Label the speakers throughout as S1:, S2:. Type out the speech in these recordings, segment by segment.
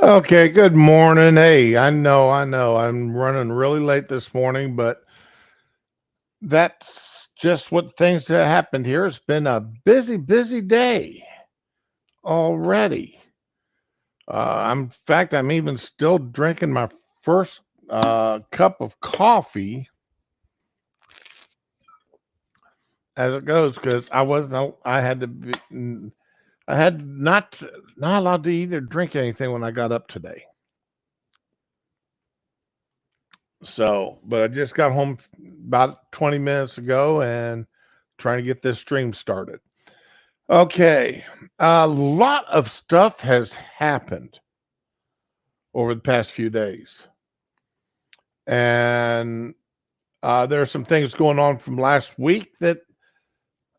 S1: Okay, good morning. Hey, I know, I'm running really late this morning, but that's just what things that happened here. It's been a busy, busy day already. In fact, I'm even still drinking my first cup of coffee as it goes because I had to be, I had not allowed to eat or drink anything when I got up today. So, but I just got home about 20 minutes ago and trying to get this stream started. Okay, a lot of stuff has happened over the past few days, and there are some things going on from last week that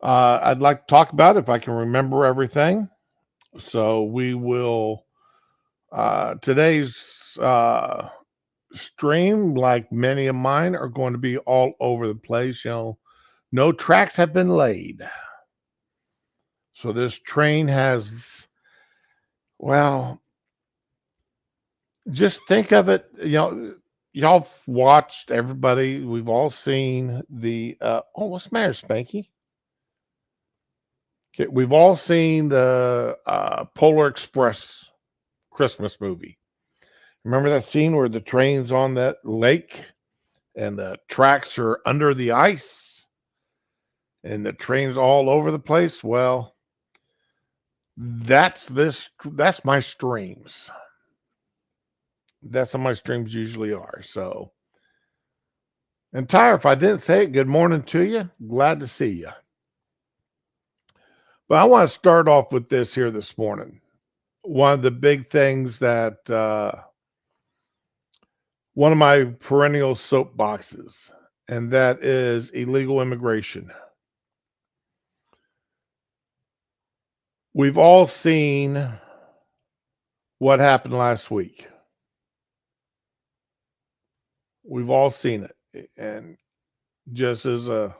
S1: I'd like to talk about if I can remember everything. So we will today's stream, like many of mine, are going to be all over the place. No tracks have been laid. So this train has, well, just think of it, y'all watched everybody, we've all seen the, oh, what's the matter, Spanky? Okay, we've all seen the Polar Express Christmas movie. Remember that scene where the train's on that lake and the tracks are under the ice and the train's all over the place? Well, that's my streams. That's how my streams usually are. So, and Tyre, if I didn't say it, good morning to you. Glad to see you. But I want to start off with this here this morning. One of the big things that one of my perennial soapboxes, and that is illegal immigration. We've all seen what happened last week. We've all seen it. And just as the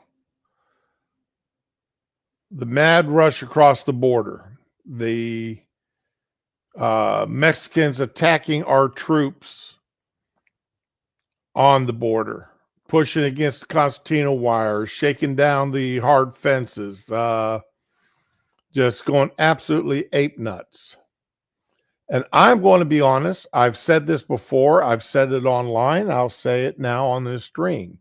S1: mad rush across the border, the Mexicans attacking our troops on the border, pushing against the concertina wires, shaking down the hard fences, just going absolutely ape nuts. And I'm going to be honest, I've said this before, I've said it online, I'll say it now on this stream.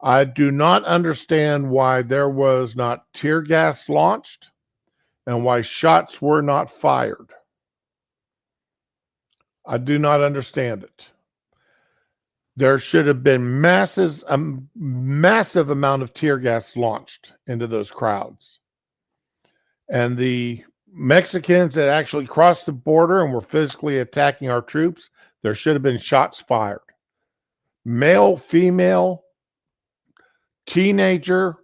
S1: I do not understand why there was not tear gas launched and why shots were not fired. I do not understand it. There should have been massive amount of tear gas launched into those crowds. And the Mexicans that actually crossed the border and were physically attacking our troops, there should have been shots fired. Male, female, teenager,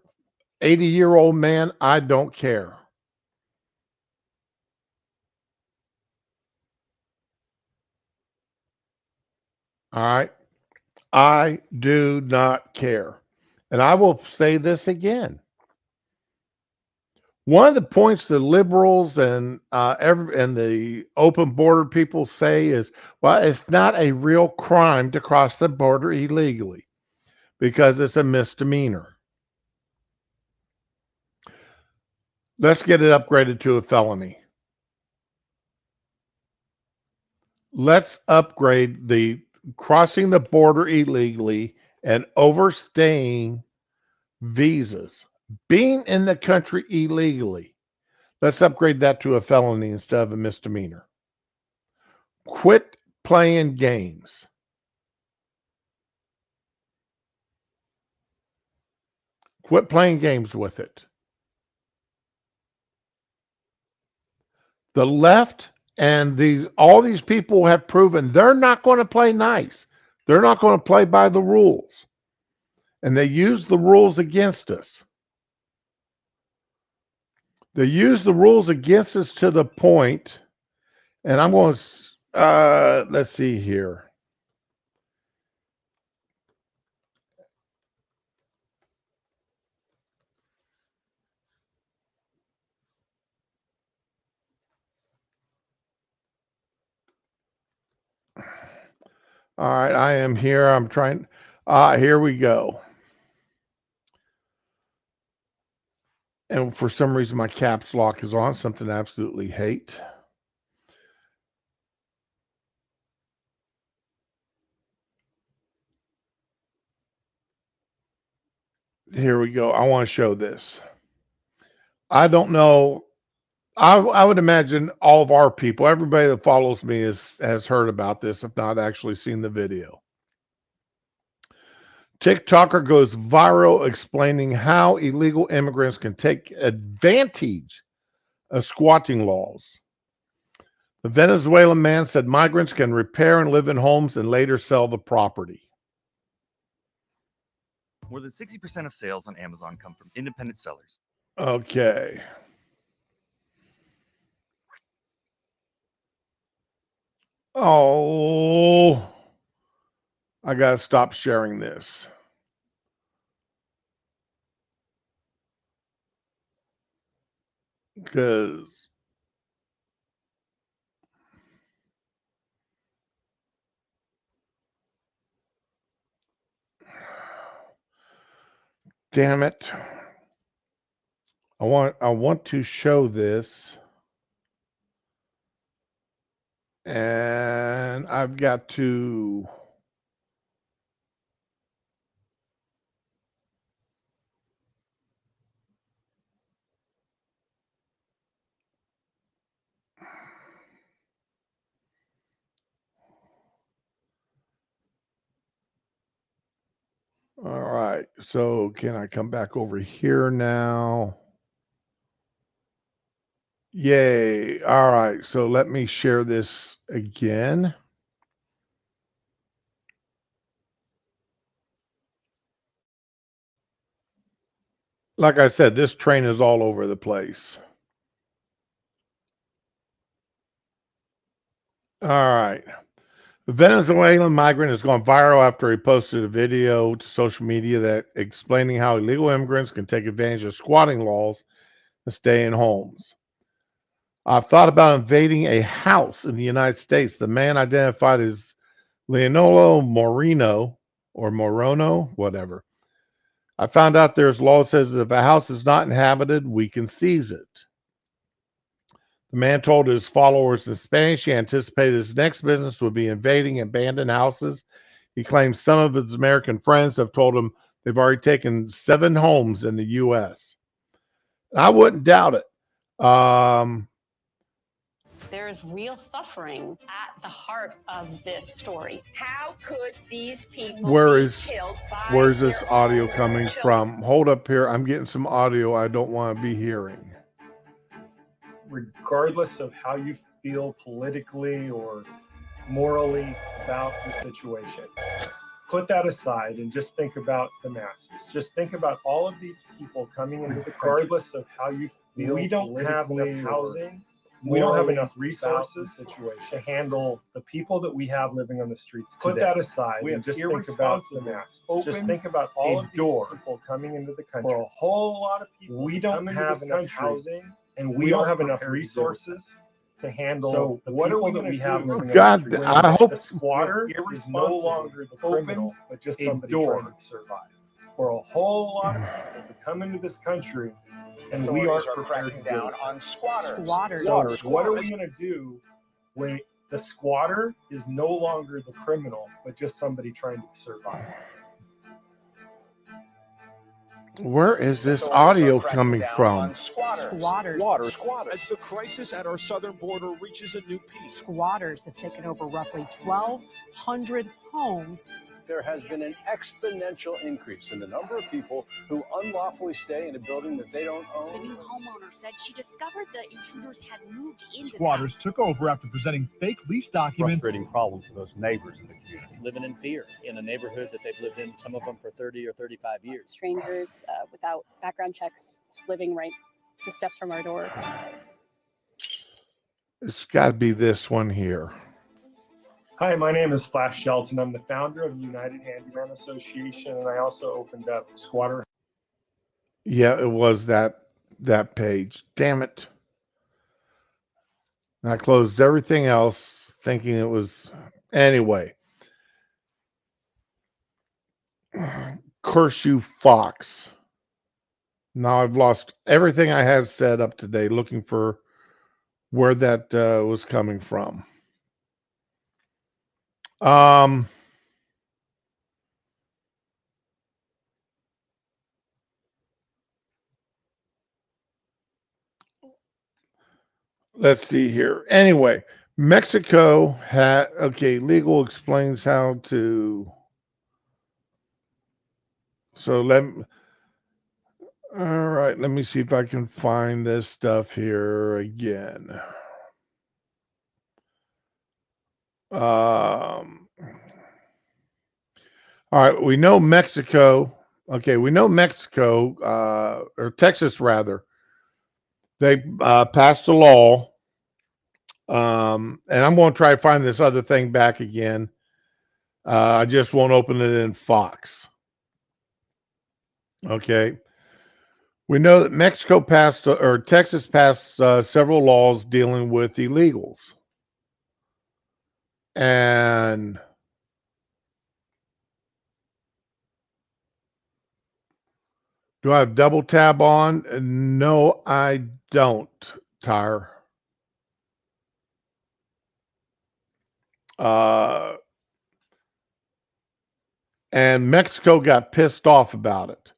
S1: 80-year-old man, I don't care. All right. I do not care. And I will say this again. One of the points the liberals and the open border people say is, well, it's not a real crime to cross the border illegally because it's a misdemeanor. Let's get it upgraded to a felony. Let's upgrade the crossing the border illegally and overstaying visas, being in the country illegally. Let's upgrade that to a felony instead of a misdemeanor. Quit playing games. Quit playing games with it. The left and all these people have proven they're not going to play nice. They're not going to play by the rules. And they use the rules against us. They use the rules against us to the point, and I'm going to, let's see here. All right, I am here. I'm trying. Here we go. And for some reason, my caps lock is on, something I absolutely hate. Here we go. I want to show this. I don't know. I would imagine all of our people, everybody that follows me has heard about this, if not actually seen the video. TikToker goes viral explaining how illegal immigrants can take advantage of squatting laws. The Venezuelan man said migrants can repair and live in homes and later sell the property.
S2: More than 60% of sales on Amazon come from independent sellers.
S1: Okay. Oh, I got to stop sharing this. Because damn it. I want to show this. And I've got to all right. So can I come back over here now? Yay. All right. So let me share this again. Like I said, this train is all over the place. All right. The Venezuelan migrant has gone viral after he posted a video to social media that explaining how illegal immigrants can take advantage of squatting laws and stay in homes. I've thought about invading a house in the United States. The man identified as Leonolo Moreno or Morono, whatever. I found out there's law that says if a house is not inhabited, we can seize it. The man told his followers in Spanish he anticipated his next business would be invading abandoned houses. He claims some of his American friends have told him they've already taken 7 homes in the U.S. I wouldn't doubt it.
S3: There is real suffering at the heart of this story. How could these people be killed by
S1: where's this
S3: their
S1: audio
S3: own
S1: coming
S3: children?
S1: from? Hold up here. I'm getting some audio I don't want to be hearing.
S4: Regardless of how you feel politically or morally about the situation, put that aside and just think about the masses. Just think about all of these people coming into the country. Regardless of how you feel, we don't have enough housing. We don't have enough resources to handle the people that we have living on the streets today. Put that aside and just think about the masses. Just think about all of these people coming into the country. For a whole lot of people, we don't have enough housing, and we don't have enough resources to handle the people that we have living on the streets.
S1: I hope
S4: the squatter is no longer the criminal, but just somebody trying to survive. For a whole lot of people to come into this country, and we are cracking down on squatters. So what are we going to do when the squatter is no longer the criminal, but just somebody trying to survive?
S1: Where is this audio coming from?
S5: Squatters. As the crisis at our southern border reaches a new peak.
S6: Squatters have taken over roughly 1,200 homes.
S7: There has been an exponential increase in the number of people who unlawfully stay in a building that they don't own.
S8: The new homeowner said she discovered the intruders had moved into
S9: Squatters took over after presenting fake lease documents.
S10: Frustrating problem for those neighbors in the community.
S11: Living in fear in a neighborhood that they've lived in, some of them for 30 or 35 years.
S3: Strangers without background checks, just living right 2 steps from our door.
S1: It's got to be this one here.
S4: Hi, my name is Flash Shelton. I'm the founder of the United Handyman Association, and I also opened up Squatter.
S1: Yeah, it was that page. Damn it. And I closed everything else thinking it was... Anyway, Curse you, Fox. Now I've lost everything I had said up today looking for where that was coming from. Let's see here. Anyway, Mexico had, okay, legal explains how to. So all right, let me see if I can find this stuff here again. All right, we know Mexico. Okay, we know Mexico, or Texas rather. They passed a law, and I'm going to try to find this other thing back again. I just won't open it in Fox. Okay. We know that Mexico passed, or Texas passed several laws dealing with illegals. And do I have double tab on? No, I don't, Tyre. And Mexico got pissed off about it.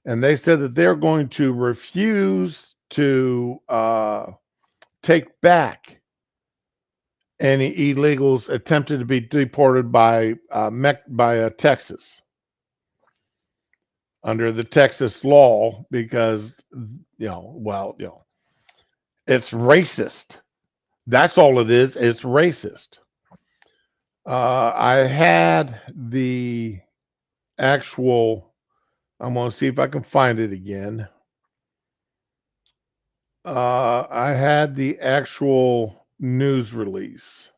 S1: And they said that they're going to refuse to take back any illegals attempted to be deported by Texas under the Texas law because it's racist. That's all it is. It's racist. I had the actual. I'm going to see if I can find it again. I had the actual news release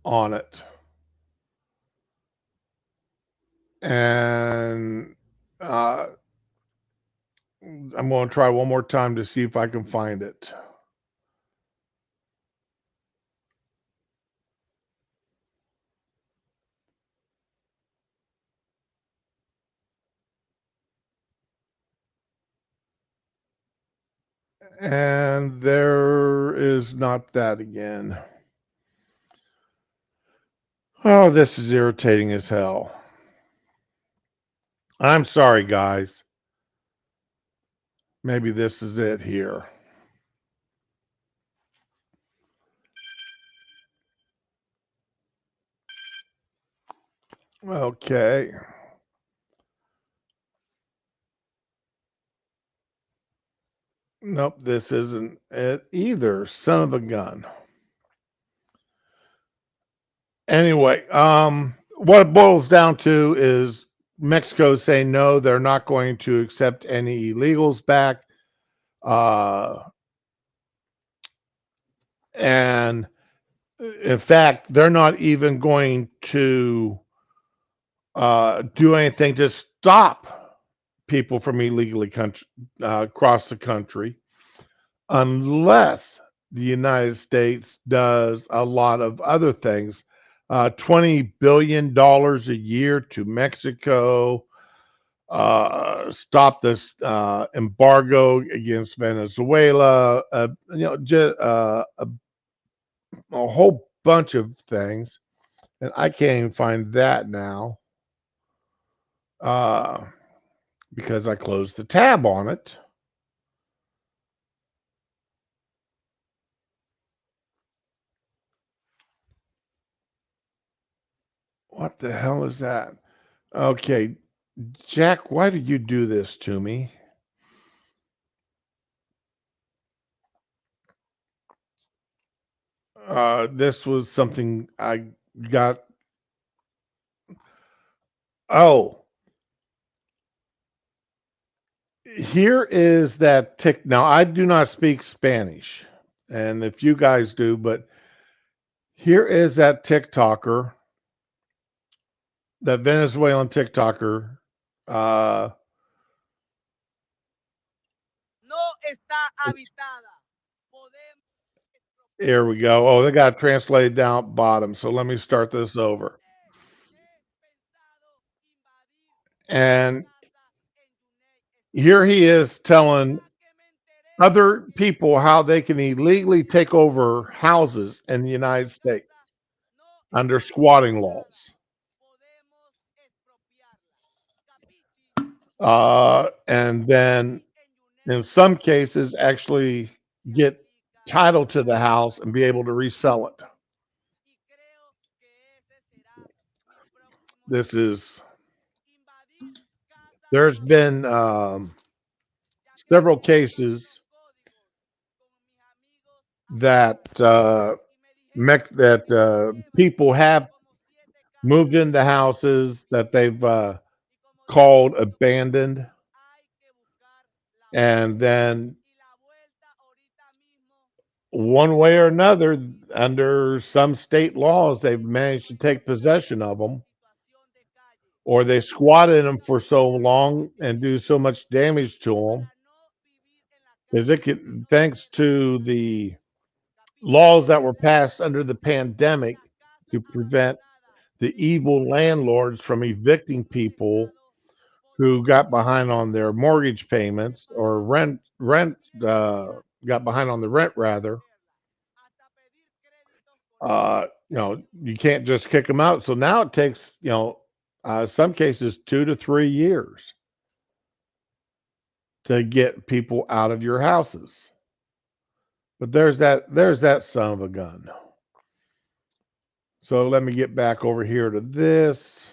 S1: on it. And I'm going to try one more time to see if I can find it. And there is not that again. Oh, this is irritating as hell. I'm sorry, guys. Maybe this is it here. Okay. Nope, this isn't it either. Son of a gun. Anyway, what it boils down to is Mexico saying no, they're not going to accept any illegals back. And in fact, they're not even going to do anything to stop people from illegally cross the country unless the United States does a lot of other things. $20 billion a year to Mexico, stop this embargo against Venezuela, a whole bunch of things. And I can't even find that now because I closed the tab on it. What the hell is that? Okay, Jack, why did you do this to me? This was something I got. Oh, here is that tick. Now, I do not speak Spanish, and if you guys do, but here is that TikToker, that Venezuelan TikToker. No está habitada. Here we go. Oh, they got it translated down at bottom. So let me start this over. And here he is telling other people how they can illegally take over houses in the United States under squatting laws. And then in some cases actually get title to the house and be able to resell it. There's been several cases that people have moved into houses that they've called abandoned, and then one way or another, under some state laws, they've managed to take possession of them, or they squatted them for so long and do so much damage to them, because thanks to the laws that were passed under the pandemic to prevent the evil landlords from evicting people who got behind on their mortgage payments or got behind on the rent rather. You can't just kick them out. So now it takes, some cases 2 to 3 years to get people out of your houses. But there's that son of a gun. So let me get back over here to this.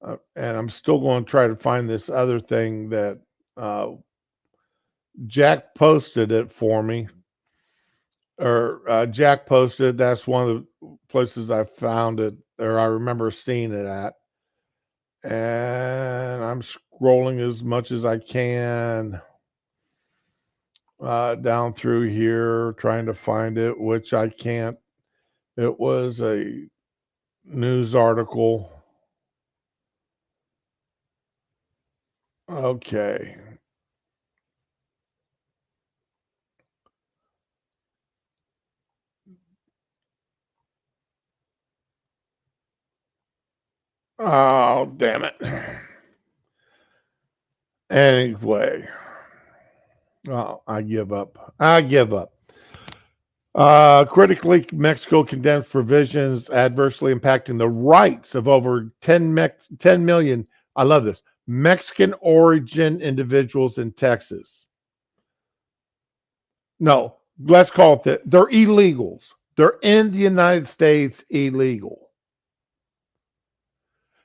S1: And I'm still going to try to find this other thing that Jack posted it for me. Or Jack posted, that's one of the places I found it, or I remember seeing it at. And I'm scrolling as much as I can down through here, trying to find it, which I can't. It was a news article. Okay. Oh, damn it. Anyway. Oh, I give up. Critically, Mexico condemns provisions adversely impacting the rights of over 10 million, I love this, Mexican origin individuals in Texas. No, let's call it that. They're illegals. They're in the United States illegal.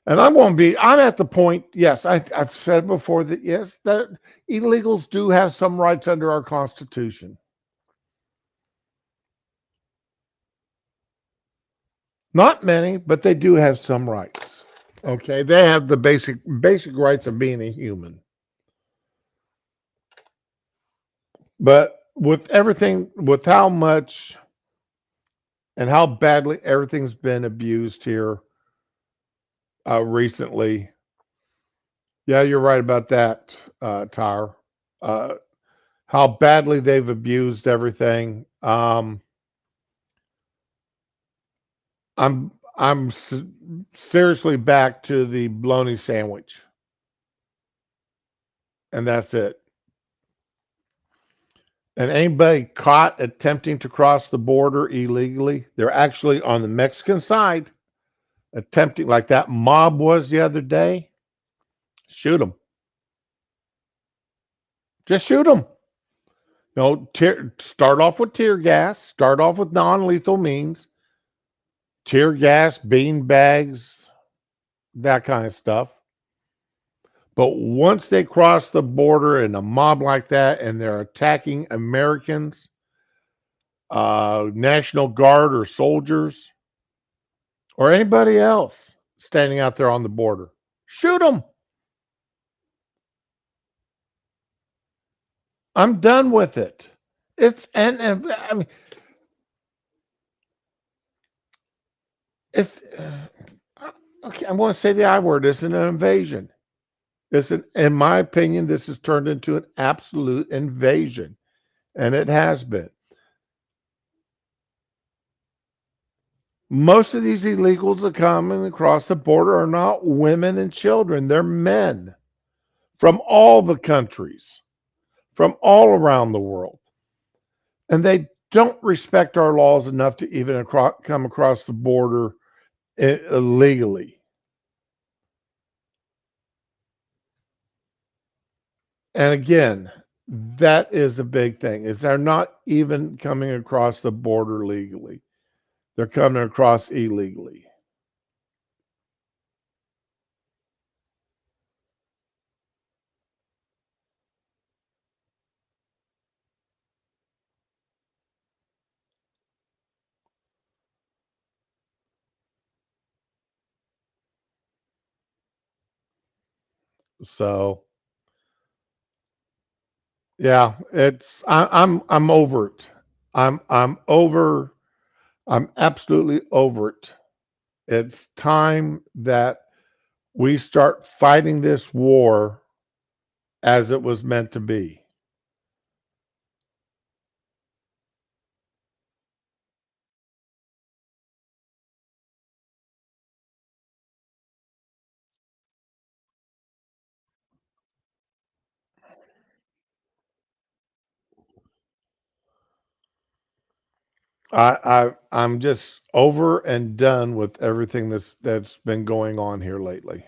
S1: And I'm at the point, yes, I've said before that, yes, that illegals do have some rights under our Constitution. Not many, but they do have some rights. Okay, they have the basic rights of being a human. But with everything, with how much and how badly everything's been abused here recently, yeah, you're right about that, Tyre. How badly they've abused everything. I'm seriously back to the bologna sandwich, and that's it. And anybody caught attempting to cross the border illegally, they're actually on the Mexican side attempting, like that mob was the other day. Shoot them. Just shoot them. Start off with tear gas. Start off with non-lethal means. Tear gas, bean bags, that kind of stuff. But once they cross the border in a mob like that and they're attacking Americans, National Guard or soldiers, or anybody else standing out there on the border, shoot them. I'm done with it. I mean, okay, I'm going to say the I word. It's an invasion. In my opinion, this has turned into an absolute invasion, and it has been. Most of these illegals that come across the border are not women and children. They're men from all the countries, from all around the world. And they don't respect our laws enough to even come across the border illegally. And again, that is a big thing, is they're not even coming across the border legally. They're coming across illegally. So yeah, I'm over it. I'm absolutely over it. It's time that we start fighting this war as it was meant to be. I'm just over and done with everything that's been going on here lately.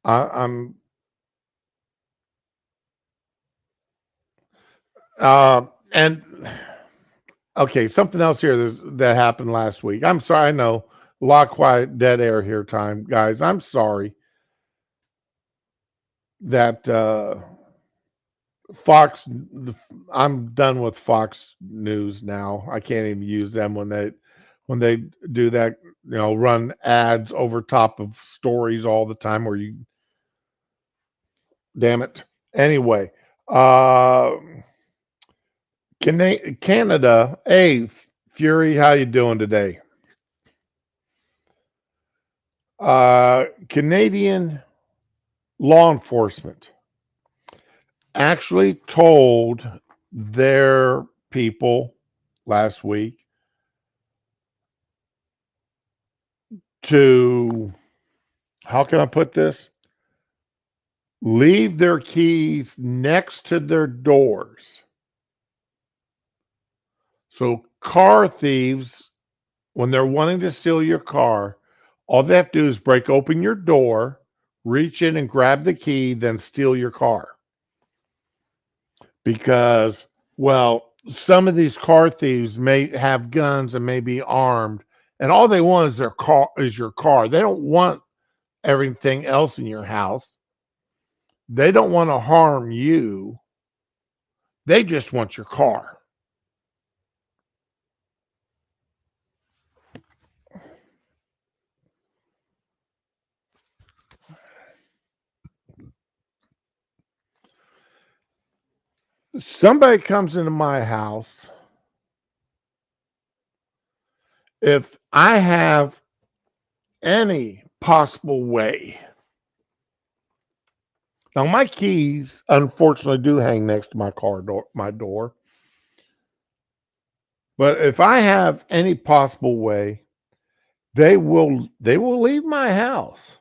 S1: I'm and okay, something else here that happened last week. I'm sorry, I know a lot of quiet, dead air here, time guys. I'm sorry that Fox. I'm done with Fox News now. I can't even use them when they do that. Run ads over top of stories all the time. Where you, damn it. Anyway, Canada. Hey, Fury, how you doing today? Canadian law enforcement actually told their people last week to, how can I put this? Leave their keys next to their doors. So car thieves, when they're wanting to steal your car, all they have to do is break open your door, reach in and grab the key, then steal your car. Because, well, some of these car thieves may have guns and may be armed, and all they want is your car. They don't want everything else in your house. They don't want to harm you. They just want your car. Somebody comes into my house, if I have any possible way. Now my keys unfortunately do hang next to my door. But if I have any possible way, they will leave my house.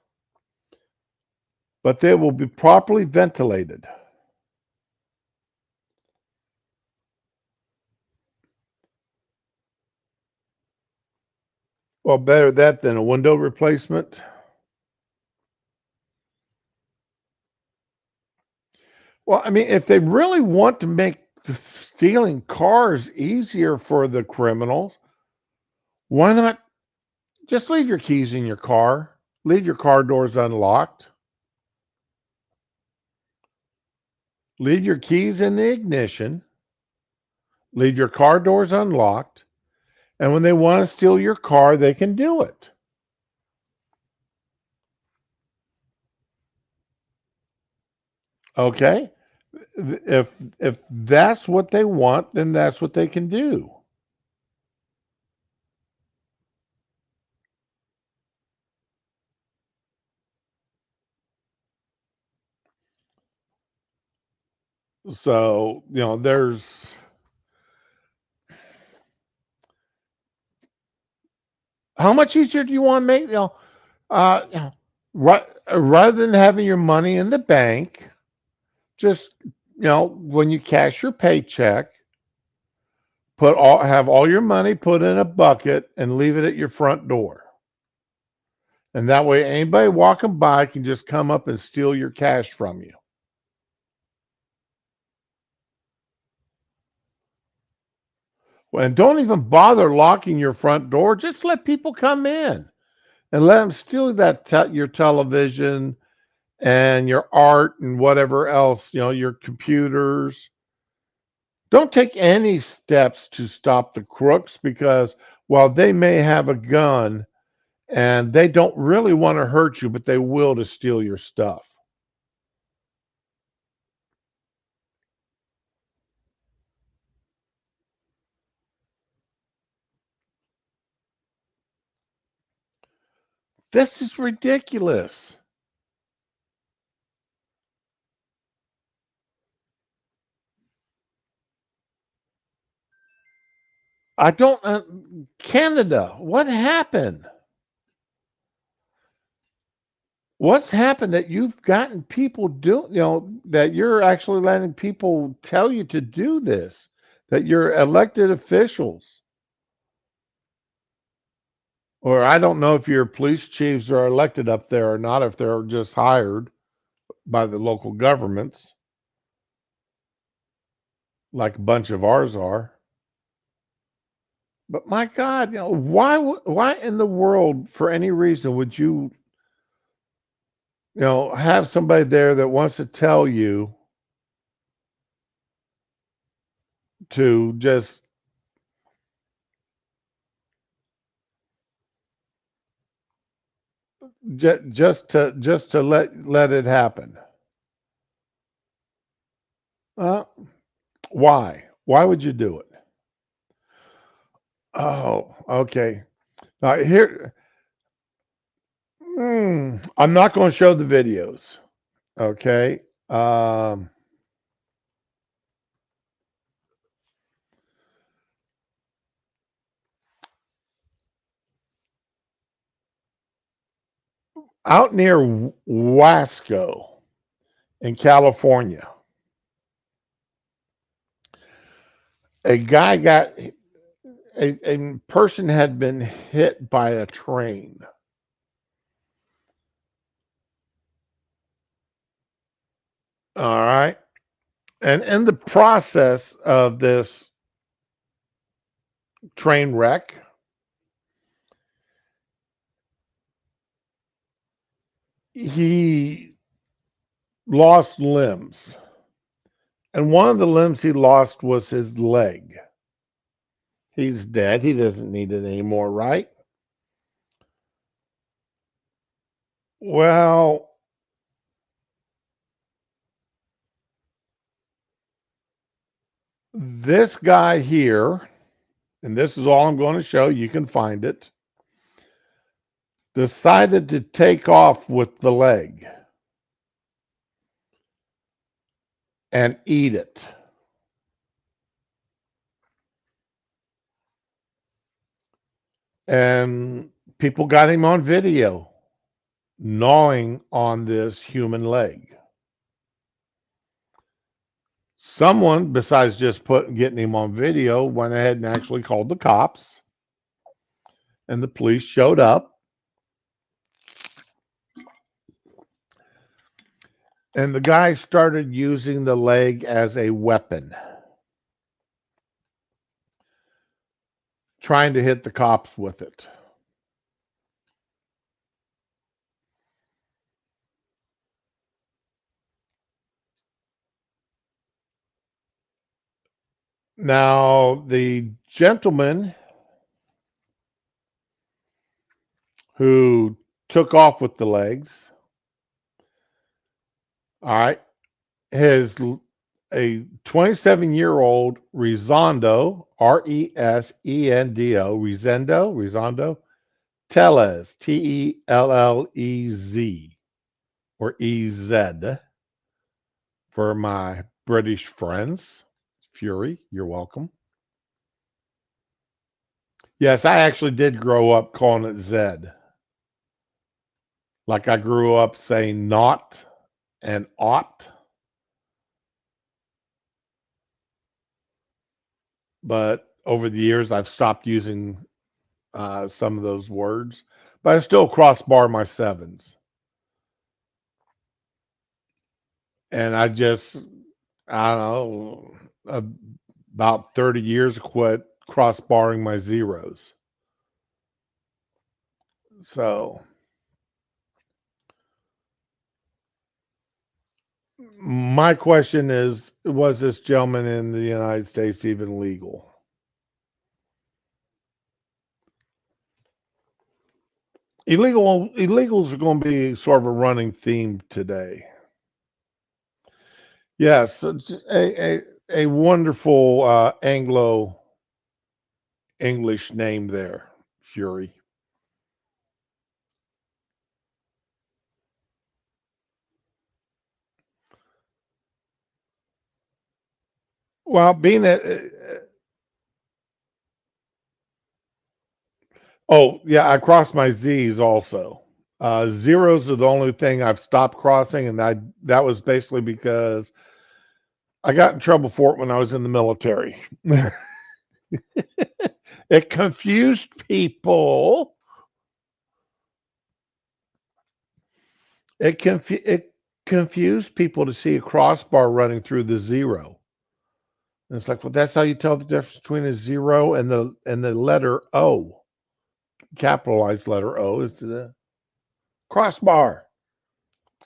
S1: But they will be properly ventilated. Well, better that than a window replacement. Well, I mean, if they really want to make stealing cars easier for the criminals, why not just leave your keys in your car? Leave your car doors unlocked. leave your keys in the ignition, leave your car doors unlocked, and when they want to steal your car, they can do it. Okay? If that's what they want, then that's what they can do. So, there's how much easier do you want to make, rather than having your money in the bank, just, when you cash your paycheck, have all your money put in a bucket and leave it at your front door. And that way anybody walking by can just come up and steal your cash from you. And don't even bother locking your front door. Just let people come in and let them steal your television and your art and whatever else, your computers. Don't take any steps to stop the crooks, because while they may have a gun and they don't really want to hurt you, but they will to steal your stuff. This is ridiculous. I don't, Canada, what happened? What's happened that you've gotten people that you're actually letting people tell you to do this, that you're elected officials? Or I don't know if your police chiefs are elected up there or not, if they're just hired by the local governments, like a bunch of ours are. But my God, why in the world, for any reason, would you, have somebody there that wants to tell you to just to let it happen? Why? Why would you do it? Oh, okay. Now here, I'm not going to show the videos. Okay. Out near Wasco in California, a guy a person had been hit by a train. All right. And in the process of this train wreck, he lost limbs. And one of the limbs he lost was his leg. He's dead. He doesn't need it anymore, right? Well, this guy here, and this is all I'm going to show, you can find it, decided to take off with the leg and eat it. And people got him on video gnawing on this human leg. Someone, besides just getting him on video, went ahead and actually called the cops. And the police showed up. And the guy started using the leg as a weapon, trying to hit the cops with it. Now, the gentleman who took off with the legs, all right, his a 27-year-old Resondo, Resondo Tellez, Tellez, or EZ for my British friends. Fury, you're welcome. Yes, I actually did grow up calling it Zed. Like I grew up saying not and ought. But over the years, I've stopped using some of those words. But I still crossbar my sevens. And I don't know, about 30 years quit crossbarring my zeros. So my question is, was this gentleman in the United States even legal? Illegals are going to be sort of a running theme today. Yes, a wonderful Anglo English name there, Fury. Well, oh yeah, I cross my Z's also. Zeros are the only thing I've stopped crossing, and that was basically because I got in trouble for it when I was in the military. It confused people. It confused people to see a crossbar running through the zero. And it's like, well, that's how you tell the difference between a zero and the letter O. Capitalized letter O is the crossbar.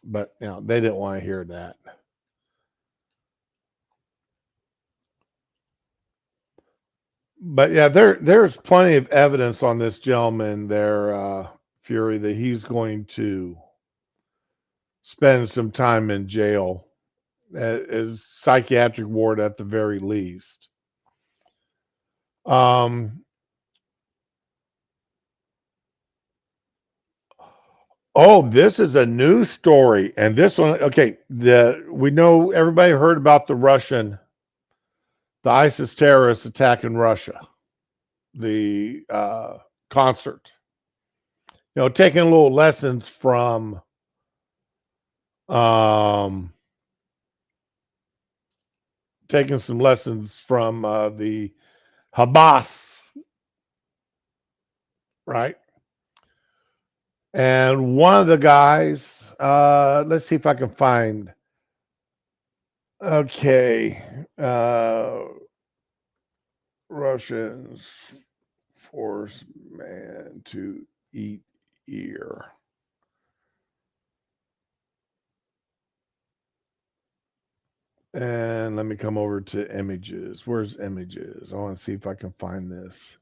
S1: But they didn't want to hear that. But yeah, there's plenty of evidence on this gentleman there, Fury, that he's going to spend some time in jail, as psychiatric ward at the very least. Oh, this is a news story, and this one, okay. We know everybody heard about the ISIS terrorists attack in Russia, the concert. Taking a little lessons from taking some lessons from the Hamas, right? And one of the guys, let's see if I can find. Okay, Russians force man to eat ear. And let me come over to images. Where's images? I want to see if I can find this.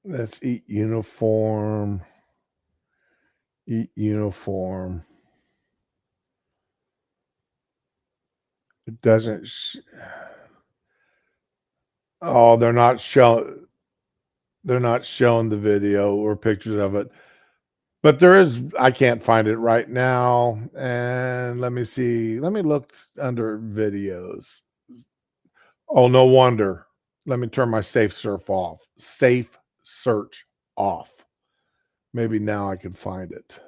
S1: Let's eat uniform. Eat uniform. It doesn't. Oh, they're not showing. They're not showing the video or pictures of it. But there is. I can't find it right now. And let me see. Let me look under videos. Oh, no wonder. Let me turn my safe search off. Safe search off. Maybe now I can find it.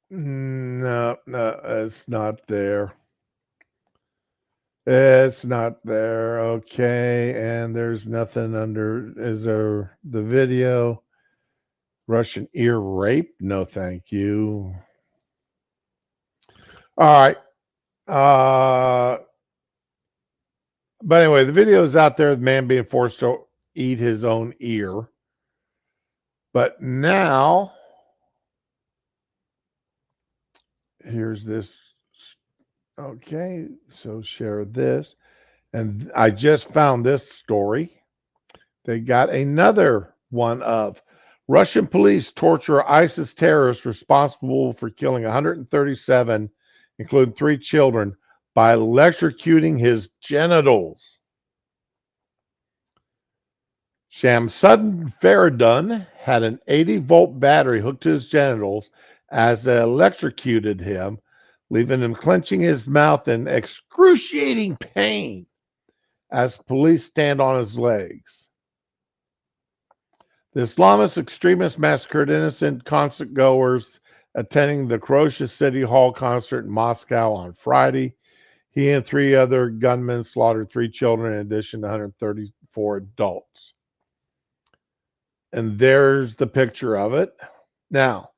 S1: No, it's not there. It's not there. Okay, and there's nothing under. Is there the video? Russian ear rape? No, thank you. All right. But anyway, the video is out there. The man being forced to eat his own ear. But now, here's this. Okay, so share this. And I just found this story. They got another one of Russian police torture ISIS terrorists responsible for killing 137, including 3 children, by electrocuting his genitals. Shamsuddin Faridun had an 80-volt battery hooked to his genitals as they electrocuted him, leaving him clenching his mouth in excruciating pain as police stand on his legs. The Islamist extremist massacred innocent concert goers attending the Croatia City Hall concert in Moscow on Friday. He and 3 other gunmen slaughtered 3 children in addition to 134 adults. And there's the picture of it. Now,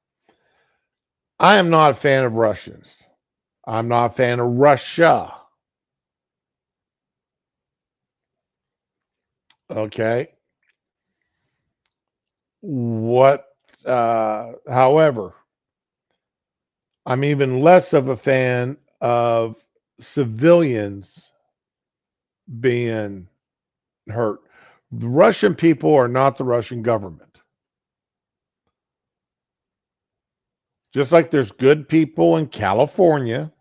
S1: I am not a fan of Russians. I'm not a fan of Russia. Okay. However, I'm even less of a fan of civilians being hurt. The Russian people are not the Russian government. Just like there's good people in California,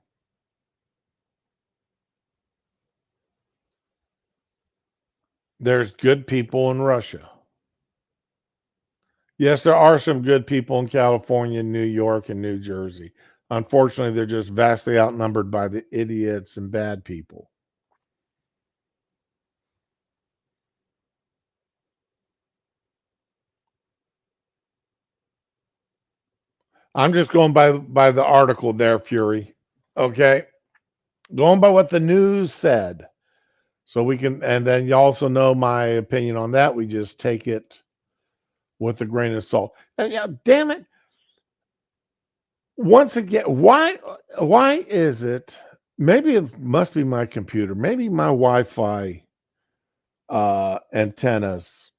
S1: there's good people in Russia. Yes, there are some good people in California, New York, and New Jersey. Unfortunately, they're just vastly outnumbered by the idiots and bad people. I'm just going by the article there, Fury. Okay? Going by what the news said. So we can, and then you also know my opinion on that. We just take it with a grain of salt. And yeah, damn it. Once again, why is it? Maybe it must be my computer. Maybe my Wi-Fi antennas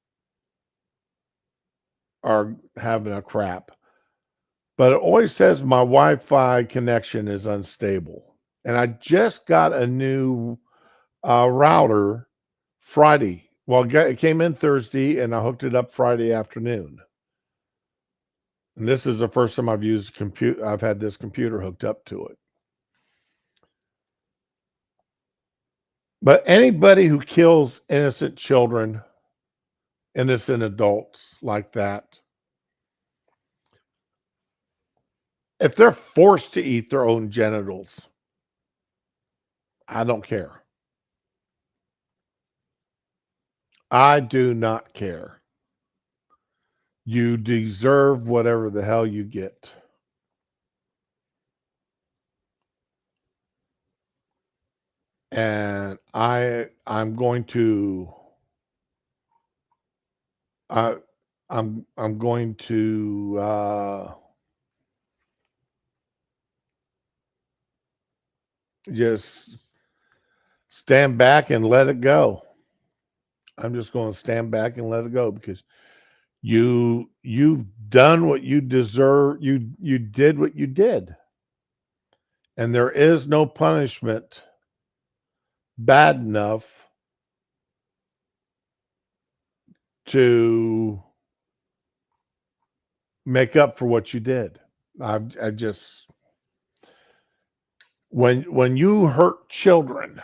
S1: are having a crap. But it always says my Wi-Fi connection is unstable. And I just got a new router Friday. Well, it came in Thursday, and I hooked it up Friday afternoon. And this is the first time I've used computer. I've had this computer hooked up to it. But anybody who kills innocent children, innocent adults like that, if they're forced to eat their own genitals, I don't care. I do not care. You deserve whatever the hell you get. And I'm going to I'm going to just stand back and let it go. I'm just going to stand back and let it go because you've done what you deserve. You did what you did. And there is no punishment bad enough to make up for what you did. I just when you hurt children,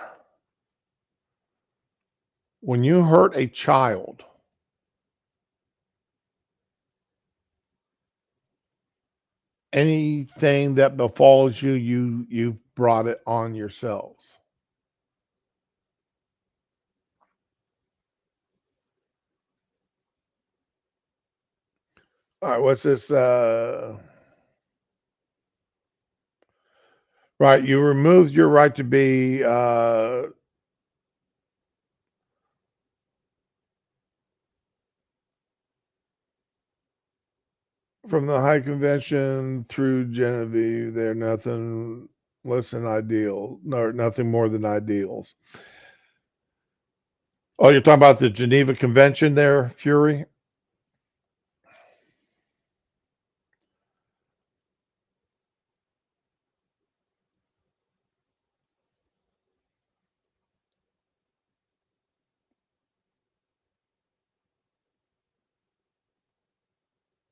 S1: when you hurt a child, anything that befalls you, you've brought it on yourselves. All right, what's this? Right, you removed your right to be From the High Convention through Genevieve, they're nothing less than ideal, no, nothing more than ideals. Oh, you're talking about the Geneva Convention there, Fury?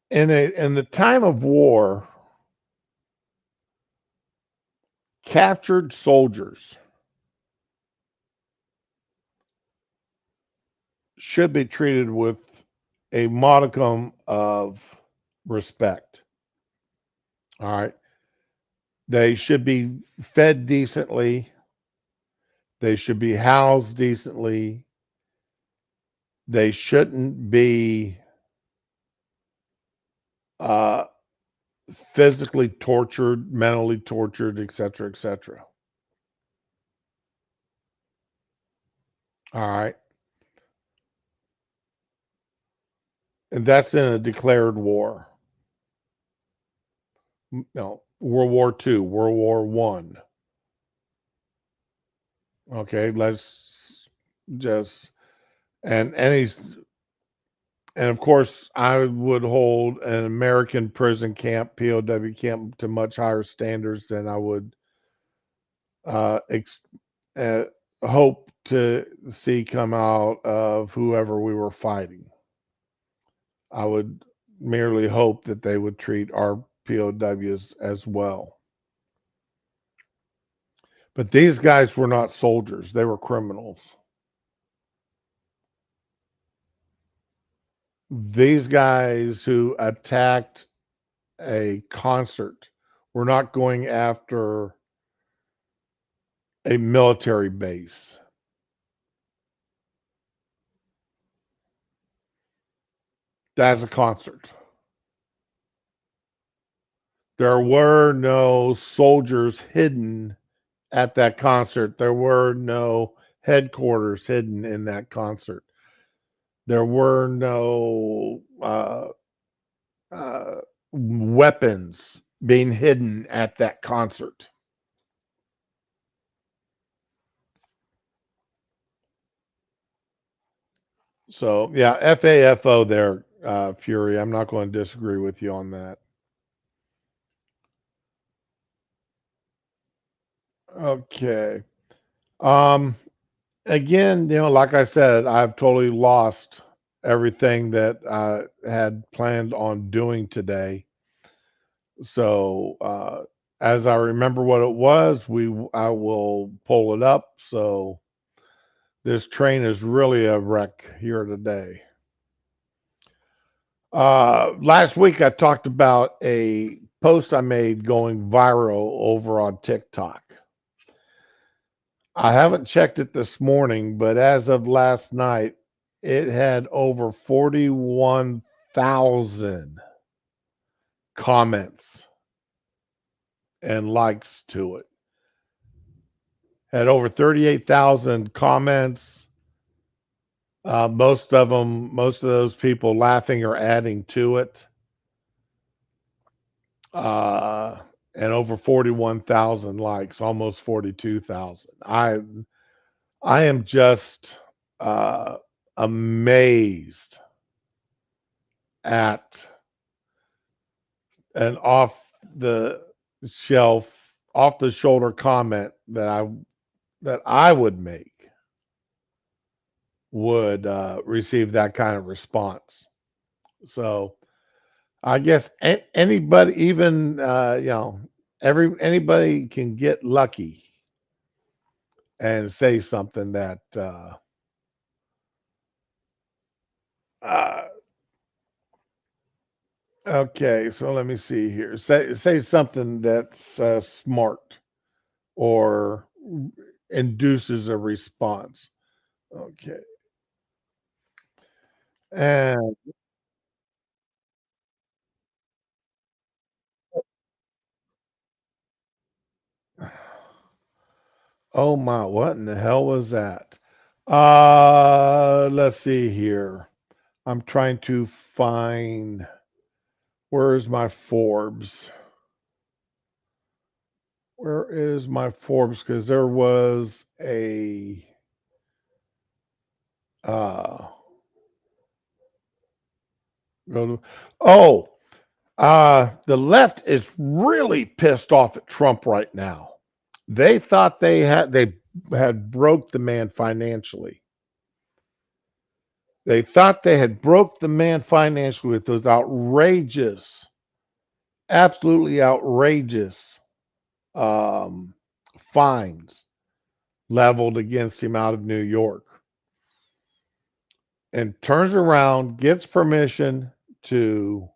S1: In the time of war, captured soldiers should be treated with a modicum of respect. All right. They should be fed decently. They should be housed decently. They shouldn't be physically tortured, mentally tortured, etc., etc. All right. And that's in a declared war. No, World War II, World War One. Okay, let's just and of course I would hold an American prison camp, POW camp, to much higher standards than I would hope to see come out of whoever we were fighting. I would merely hope that they would treat our POWs as well. But these guys were not soldiers, they were criminals. These guys who attacked a concert were not going after a military base. That's a concert. There were no soldiers hidden at that concert. There were no headquarters hidden in that concert. There were no weapons being hidden at that concert. So, yeah, FAFO there, Fury. I'm not going to disagree with you on that. Okay. Again, like I said, I've totally lost everything that I had planned on doing today. So, as I remember what it was, I will pull it up. So this train is really a wreck here today. Last week I talked about a post I made going viral over on TikTok. I haven't checked it this morning, but as of last night, it had over 41,000 comments and likes to it. Had over 38,000 comments. Most of those people laughing or adding to it. And over 41,000 likes, almost 42,000. I am just amazed at an off the shoulder comment that I would make would receive that kind of response. So I guess anybody, even anybody can get lucky and say something that okay. So let me see here. Say something that's smart or induces a response. Okay. And oh my, what in the hell was that? Let's see here. I'm trying to find Where is my Forbes? Where is my Forbes? Because there was a go to, the left is really pissed off at Trump right now. They thought they had broke the man financially. They thought they had broke the man financially with those outrageous, absolutely outrageous fines leveled against him out of New York. And turns around, gets permission to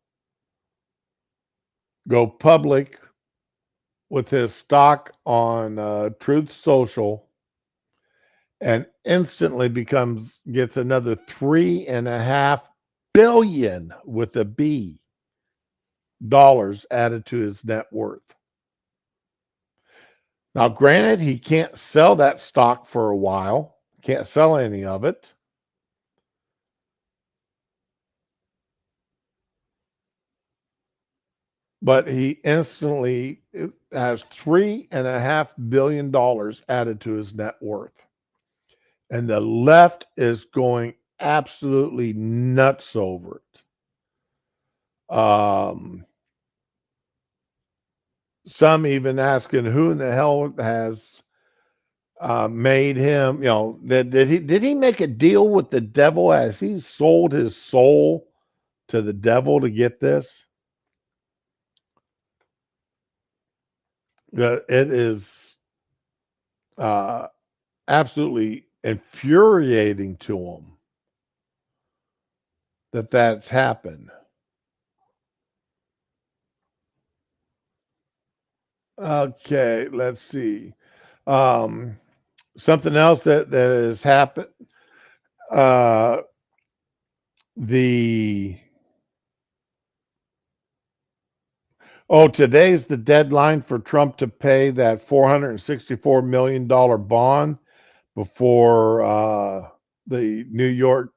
S1: go public with his stock on Truth Social, and instantly gets another $3.5 billion with a B dollars added to his net worth. Now, granted, he can't sell that stock for a while, can't sell any of it. But he instantly has $3.5 billion added to his net worth. And the left is going absolutely nuts over it. Some even asking who in the hell has made him, did he make a deal with the devil? Has he sold his soul to the devil to get this? It is absolutely infuriating to him that that's happened. Okay, let's see. Something else that has happened. Today's the deadline for Trump to pay that $464 million bond before the New York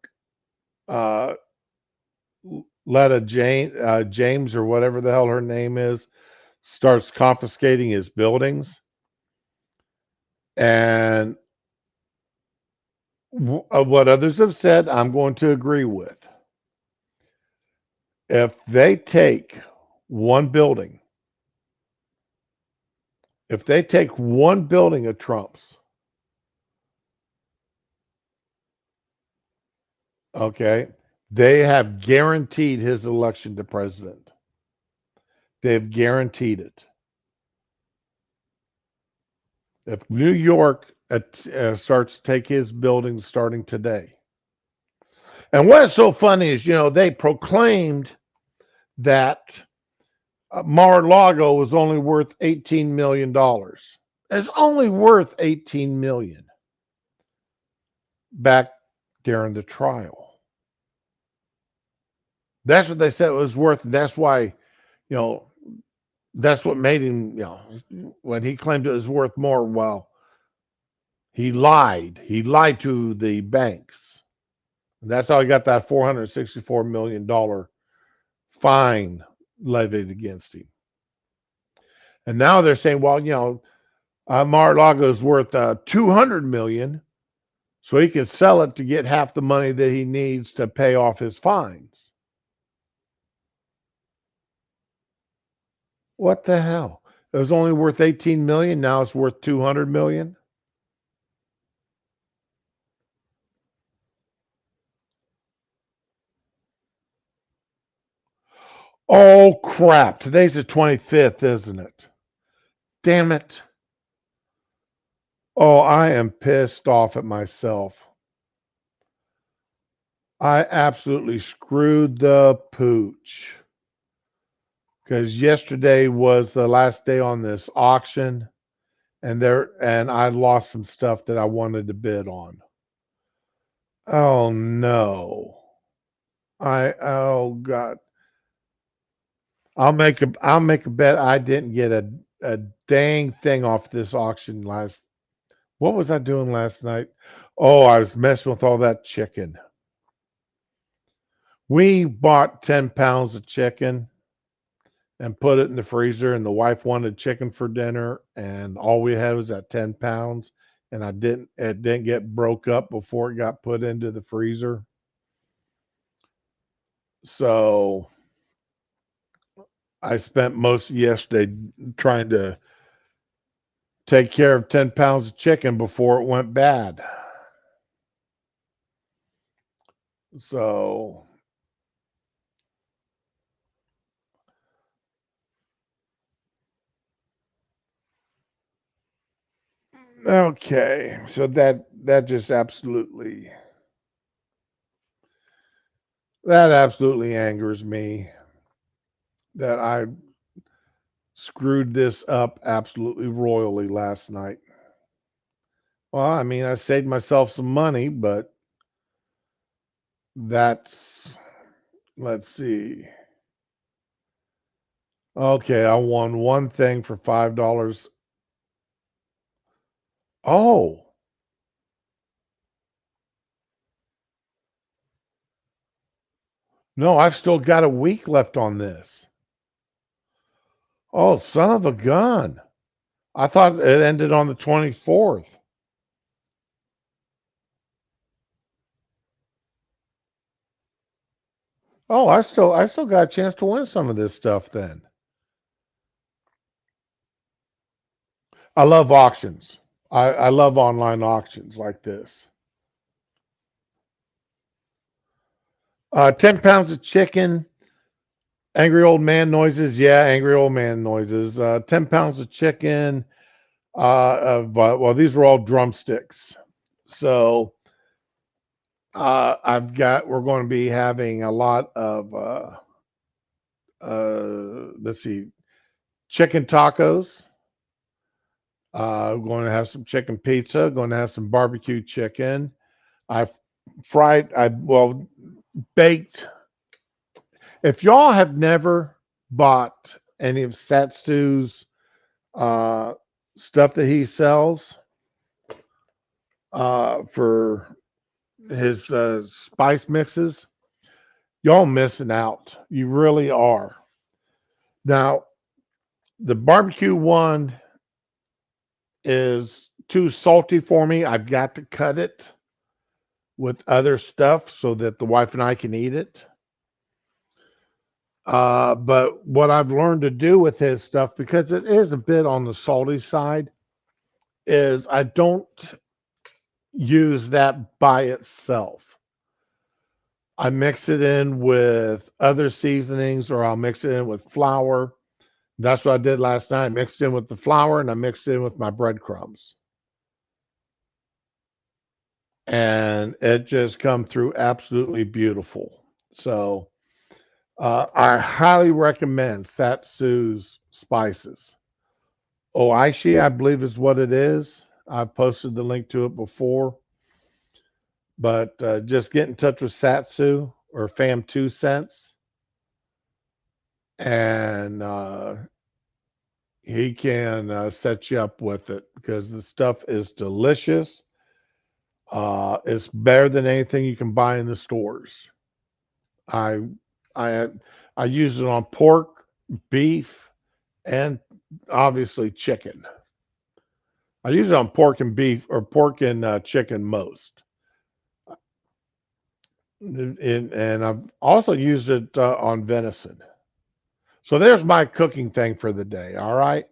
S1: Letta James or whatever the hell her name is starts confiscating his buildings. And what others have said, I'm going to agree with. If they take one building, of Trump's, okay, they have guaranteed his election to president. They've guaranteed it. If New York starts to take his buildings starting today. And what's so funny is, they proclaimed that Mar-a-Lago was only worth $18 million. It's only worth $18 million back during the trial. That's what they said it was worth. That's why, that's what made him, when he claimed it was worth more. Well, he lied. He lied to the banks. That's how he got that $464 million fine levied against him. And now they're saying, well, Mar-a-Lago is worth $200 million, so he can sell it to get half the money that he needs to pay off his fines. What the hell? It was only worth $18 million. Now it's worth $200 million. Oh, crap. Today's the 25th, isn't it? Damn it. Oh, I am pissed off at myself. I absolutely screwed the pooch. Because yesterday was the last day on this auction, and I lost some stuff that I wanted to bid on. Oh no. Oh God. I'll make a bet I didn't get a dang thing off this auction what was I doing last night? Oh, I was messing with all that chicken. We bought 10 pounds of chicken. and put it in the freezer. And the wife wanted chicken for dinner, and all we had was that 10 pounds. And it didn't get broke up before it got put into the freezer. So I spent most of yesterday trying to take care of 10 pounds of chicken before it went bad. So okay, so that just absolutely angers me that I screwed this up absolutely royally last night. Well, I mean, I saved myself some money, but that's, let's see. Okay, I won one thing for $5. Oh, no, I've still got a week left on this. Oh, son of a gun. I thought it ended on the 24th. Oh, I still got a chance to win some of this stuff then. I love auctions. I love online auctions like this. 10 pounds of chicken. Angry old man noises. Yeah, angry old man noises. 10 pounds of chicken. Well, these are all drumsticks. So we're going to be having a lot of, let's see, chicken tacos. Going to have some chicken pizza. Going to have some barbecue chicken. I baked. If y'all have never bought any of Satsu's stuff that he sells for his spice mixes, y'all missing out. You really are. Now, the barbecue one is too salty for me. I've got to cut it with other stuff so that the wife and I can eat it. But what I've learned to do with his stuff, because it is a bit on the salty side, is I don't use that by itself. I mix it in with other seasonings, or I'll mix it in with flour. That's what I did last night. I mixed in with the flour and I mixed in with my breadcrumbs. And it just come through absolutely beautiful. So I highly recommend Satsu's spices. Oishi, I believe is what it is. I've posted the link to it before. But just get in touch with Satsu or Fam 2 Cents. And he can set you up with it because the stuff is delicious. It's better than anything you can buy in the stores. I use it on pork, beef, and obviously chicken. I use it on pork and beef, or pork and chicken most. And I've also used it on venison. So there's my cooking thing for the day. All right.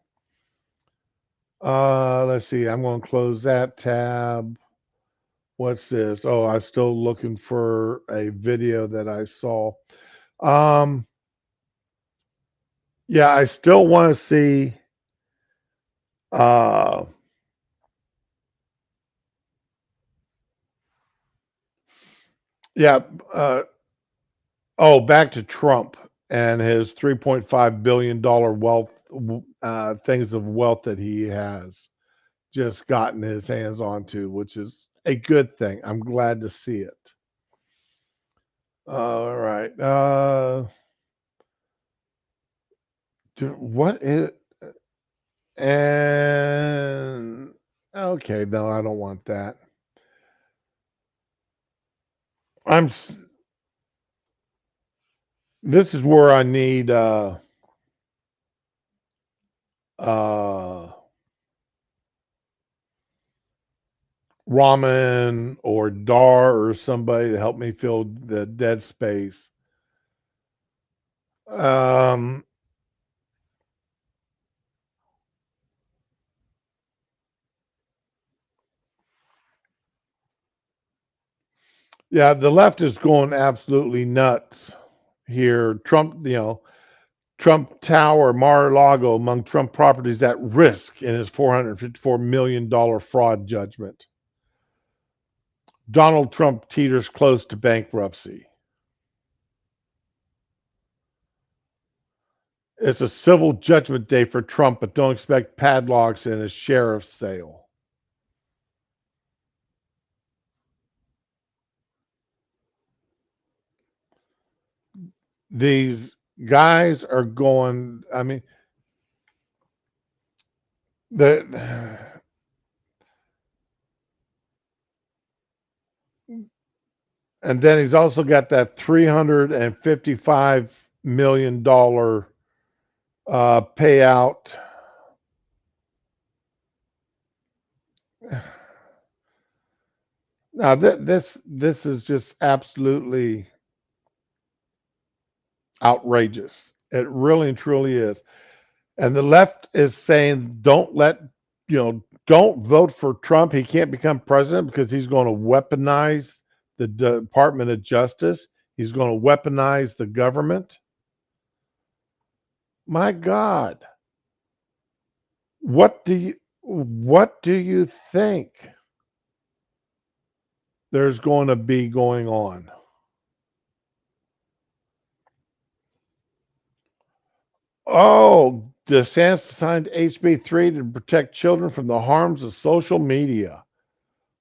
S1: Let's see. I'm going to close that tab. What's this? Oh, I'm still looking for a video that I saw. Yeah, I still want to see back to Trump and his $3.5 billion wealth things of wealth that he has just gotten his hands onto, which is a good thing. I'm glad to see it. All right. What is and okay, no, I don't want that. This is where I need Ramen or Dar or somebody to help me fill the dead space. Yeah, the left is going absolutely nuts here. Trump, Trump Tower, Mar-a-Lago among Trump properties at risk in his $454 million fraud judgment. Donald Trump teeters close to bankruptcy. It's a civil judgment day for Trump, but don't expect padlocks in his sheriff's sale. These guys are going, I mean, and then he's also got that $355 million payout. Now this is just absolutely outrageous. It really and truly is. And the left is saying, don't vote for Trump. He can't become president because he's going to weaponize the Department of Justice. He's going to weaponize the government. My God. What do you think there's going to be going on? Oh, DeSantis signed HB 3 to protect children from the harms of social media.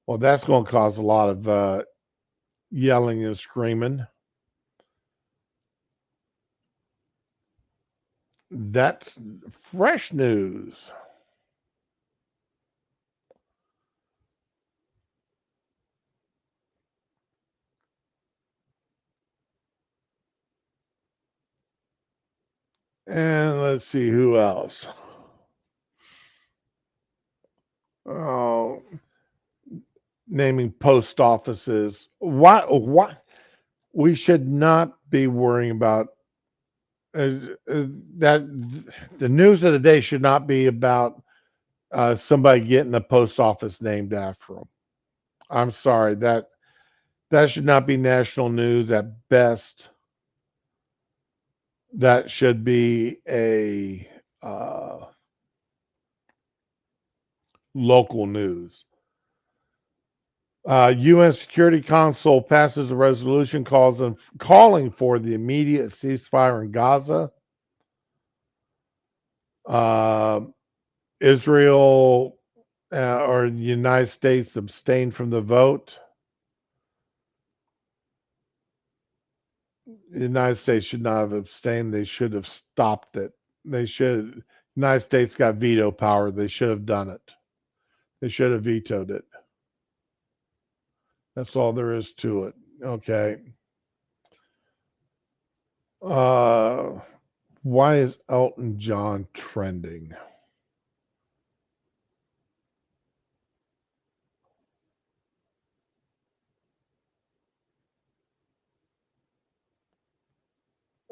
S1: Well, that's going to cause a lot of yelling and screaming. That's fresh news. And let's see who else. Oh, naming post offices. What? We should not be worrying about that. The news of the day should not be about somebody getting a post office named after them. I'm sorry, that should not be national news at best. That should be a local news. UN Security Council passes a resolution calling for the immediate ceasefire in Gaza. Israel or the United States abstained from the vote. The United States should not have abstained. They should have stopped it. United States got veto power. They should have done it. They should have vetoed it. That's all there is to it. Okay. Why is Elton John trending?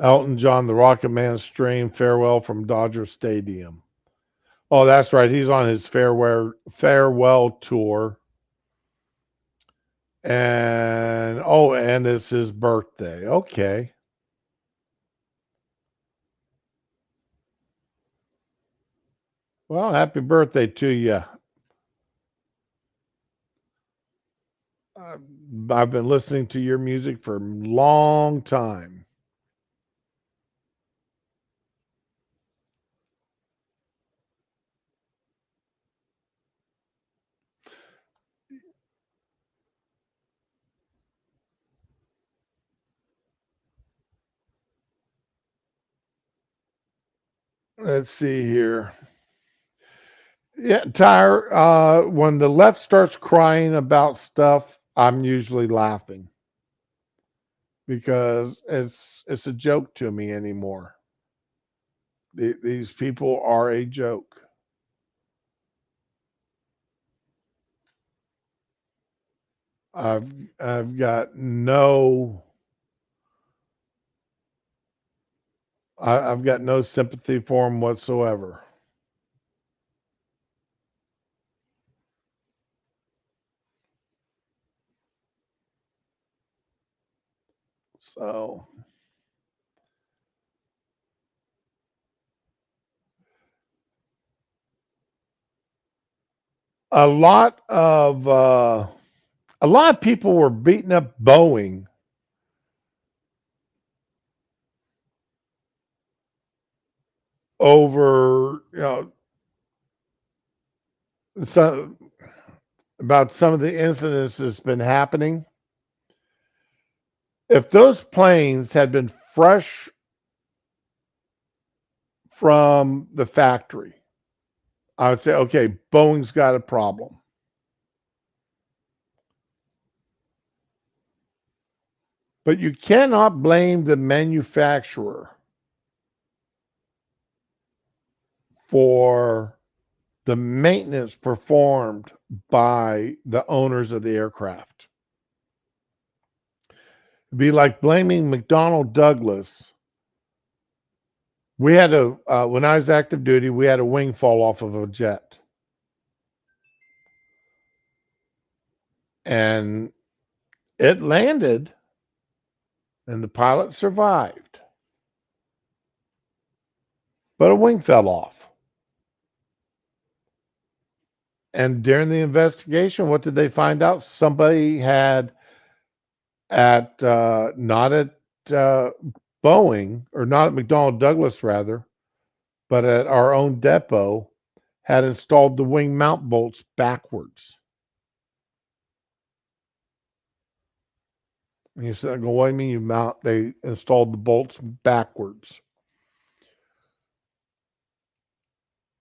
S1: Elton John, the Rocket Man stream farewell from Dodger Stadium. Oh, that's right. He's on his farewell tour. And it's his birthday. Okay. Well, happy birthday to you. I've been listening to your music for a long time. Let's see here. Yeah, Tyre, when the left starts crying about stuff, I'm usually laughing because it's a joke to me anymore. These people are a joke. I've got no I've got no sympathy for them whatsoever. So a lot of people were beating up Boeing over, some about some of the incidents that's been happening. If those planes had been fresh from the factory, I would say, okay, Boeing's got a problem. But you cannot blame the manufacturer for the maintenance performed by the owners of the aircraft. It'd be like blaming McDonnell Douglas. We had when I was active duty, we had a wing fall off of a jet. And it landed, and the pilot survived. But a wing fell off. And during the investigation, what did they find out? Somebody had not at Boeing, or not at McDonnell Douglas rather, but at our own depot, had installed the wing mount bolts backwards. And you said, "What do you mean you mount?" They installed the bolts backwards.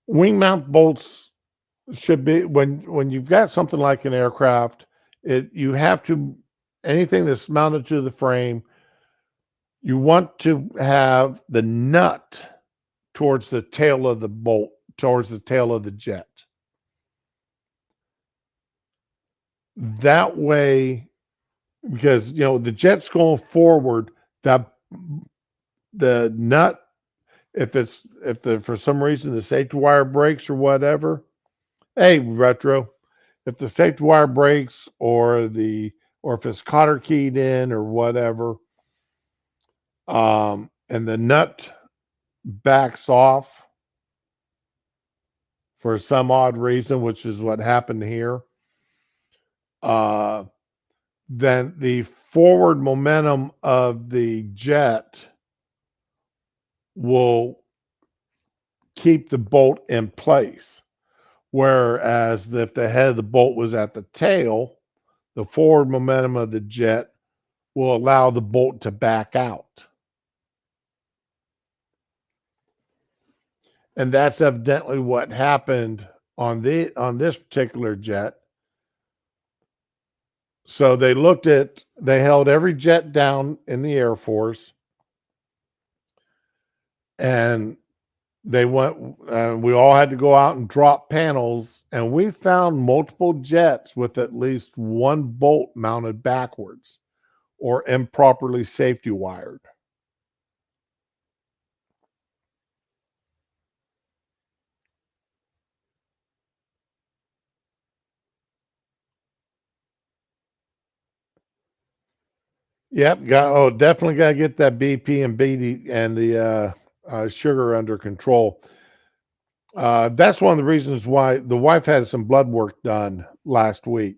S1: Wing mount bolts should be, when you've got something like an aircraft, you have to, anything that's mounted to the frame, you want to have the nut towards the tail of the bolt, towards the tail of the jet. That way, because the jet's going forward, that the nut, if for some reason the safety wire breaks or whatever, hey, retro, if the safety wire breaks or if it's cotter keyed in or whatever, and the nut backs off for some odd reason, which is what happened here, then the forward momentum of the jet will keep the bolt in place. Whereas if the head of the bolt was at the tail, the forward momentum of the jet will allow the bolt to back out. And that's evidently what happened on this particular jet. So they held every jet down in the Air Force, and we all had to go out and drop panels, and we found multiple jets with at least one bolt mounted backwards or improperly safety wired. Yep, definitely got to get that BP and BD and the sugar under control. That's one of the reasons why the wife had some blood work done last week,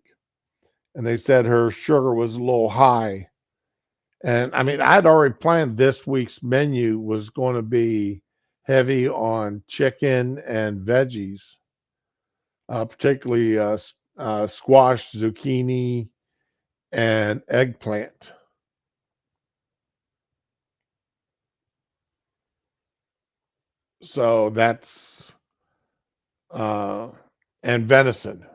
S1: and they said her sugar was a little high. And I mean, I'd already planned this week's menu was going to be heavy on chicken and veggies, particularly squash, zucchini, and eggplant. So that's and venison.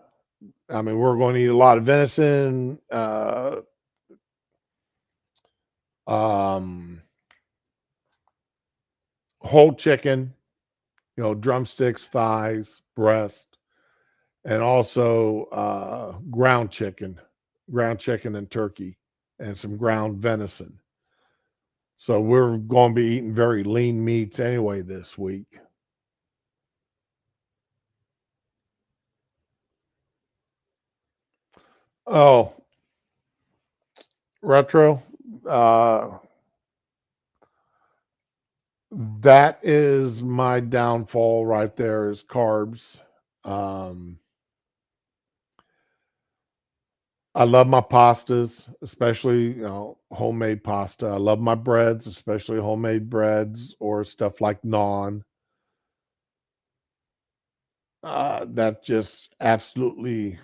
S1: I mean, we're going to eat a lot of venison, whole chicken, drumsticks, thighs, breast, and also ground chicken and turkey, and some ground venison. So we're going to be eating very lean meats anyway this week. Oh, retro. That is my downfall right there, is carbs. I love my pastas, especially homemade pasta. I love my breads, especially homemade breads or stuff like naan. That just absolutely.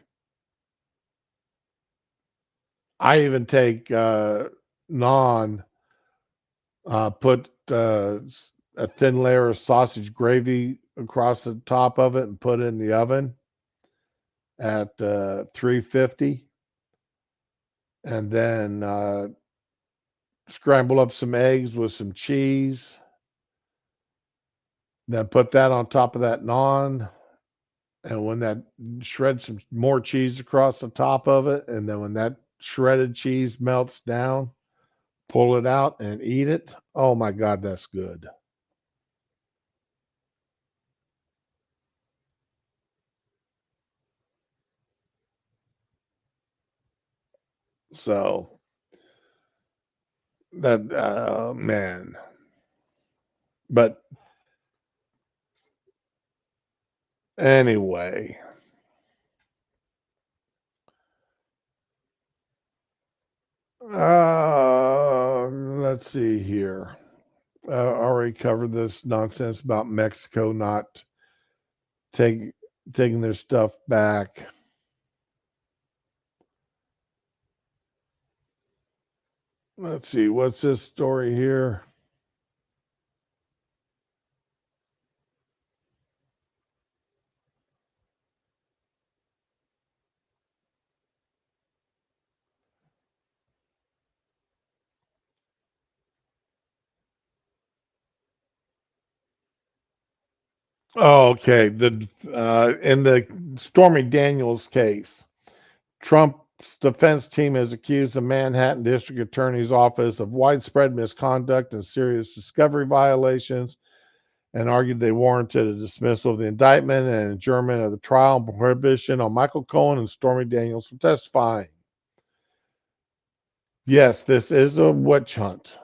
S1: I even take naan, put a thin layer of sausage gravy across the top of it, and put it in the oven at 350, and then scramble up some eggs with some cheese. Then put that on top of that naan, and when that shred some more cheese across the top of it, and then when that shredded cheese melts down, pull it out and eat it. Oh my God, that's good. So that man, but anyway, let's see here. I already covered this nonsense about Mexico not taking their stuff back. Let's see, what's this story here? Oh, okay. In the Stormy Daniels case, Trump's defense team has accused the Manhattan District Attorney's Office of widespread misconduct and serious discovery violations, and argued they warranted a dismissal of the indictment and adjournment of the trial and prohibition on Michael Cohen and Stormy Daniels from testifying. Yes, this is a witch hunt.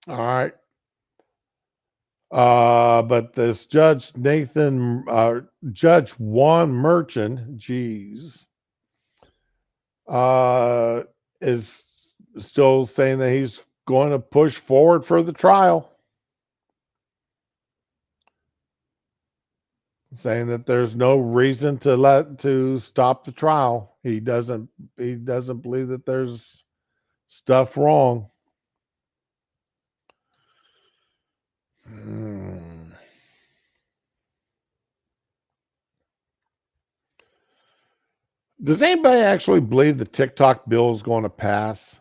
S1: All right. But this Judge Juan Merchan, is still saying that he's going to push forward for the trial, saying that there's no reason to stop the trial. He doesn't believe that there's stuff wrong. Does anybody actually believe the TikTok bill is going to pass?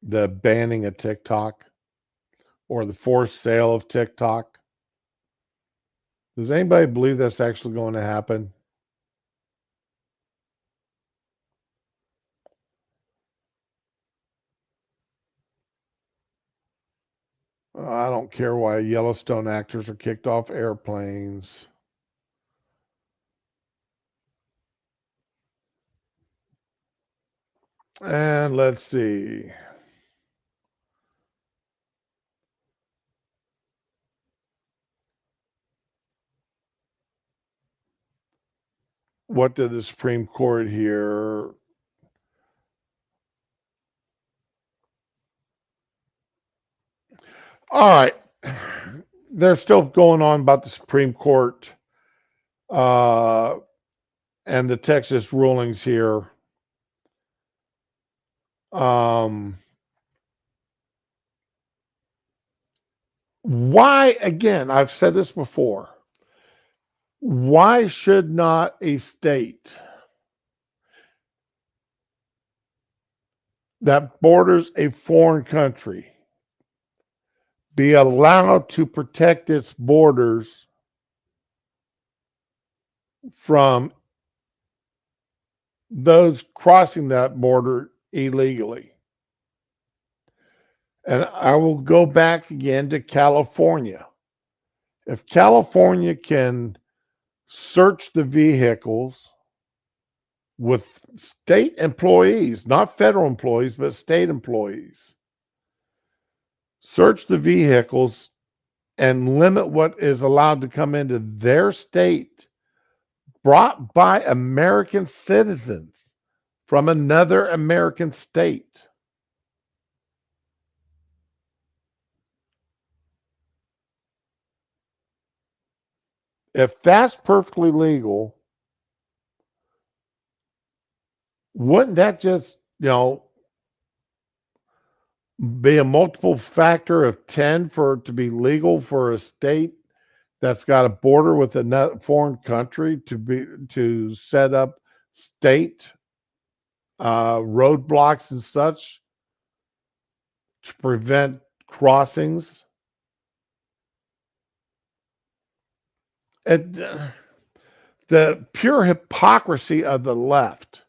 S1: The banning of TikTok or the forced sale of TikTok? Does anybody believe that's actually going to happen? I don't care why Yellowstone actors are kicked off airplanes. And let's see. What did the Supreme Court hear? All right. They're still going on about the Supreme Court and the Texas rulings here. Why, again, I've said this before, why should not a state that borders a foreign country be allowed to protect its borders from those crossing that border illegally. And I will go back again to California. If California can search the vehicles with state employees, not federal employees, but state employees, search the vehicles and limit what is allowed to come into their state, brought by American citizens from another American state. If that's perfectly legal, wouldn't that just, be a multiple factor of 10 for it to be legal for a state that's got a border with another foreign country to set up state roadblocks and such to prevent crossings? The pure hypocrisy of the left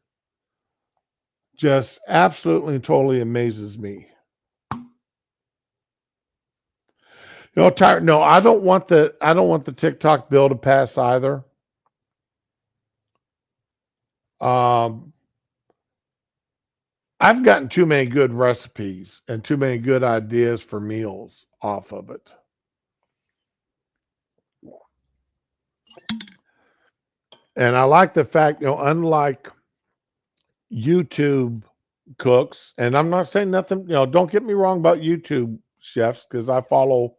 S1: just absolutely and totally amazes me. Tyler, no, I don't want the TikTok bill to pass either. I've gotten too many good recipes and too many good ideas for meals off of it. And I like the fact, unlike YouTube cooks, and I'm not saying nothing, don't get me wrong about YouTube chefs, because I follow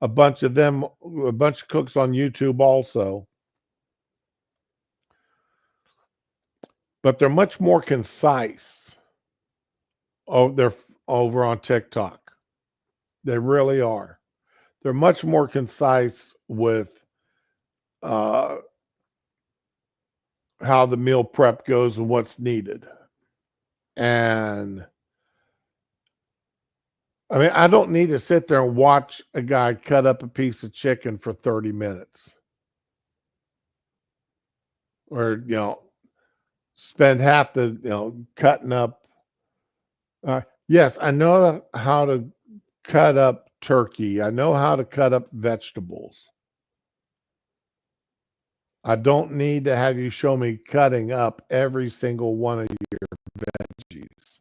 S1: a bunch of cooks on YouTube also. But they're much more concise. They're over on TikTok. They really are. They're much more concise with how the meal prep goes and what's needed. And I mean, I don't need to sit there and watch a guy cut up a piece of chicken for 30 minutes. Or, spend half the, cutting up. Yes, I know how to cut up turkey. I know how to cut up vegetables. I don't need to have you show me cutting up every single one of your veggies.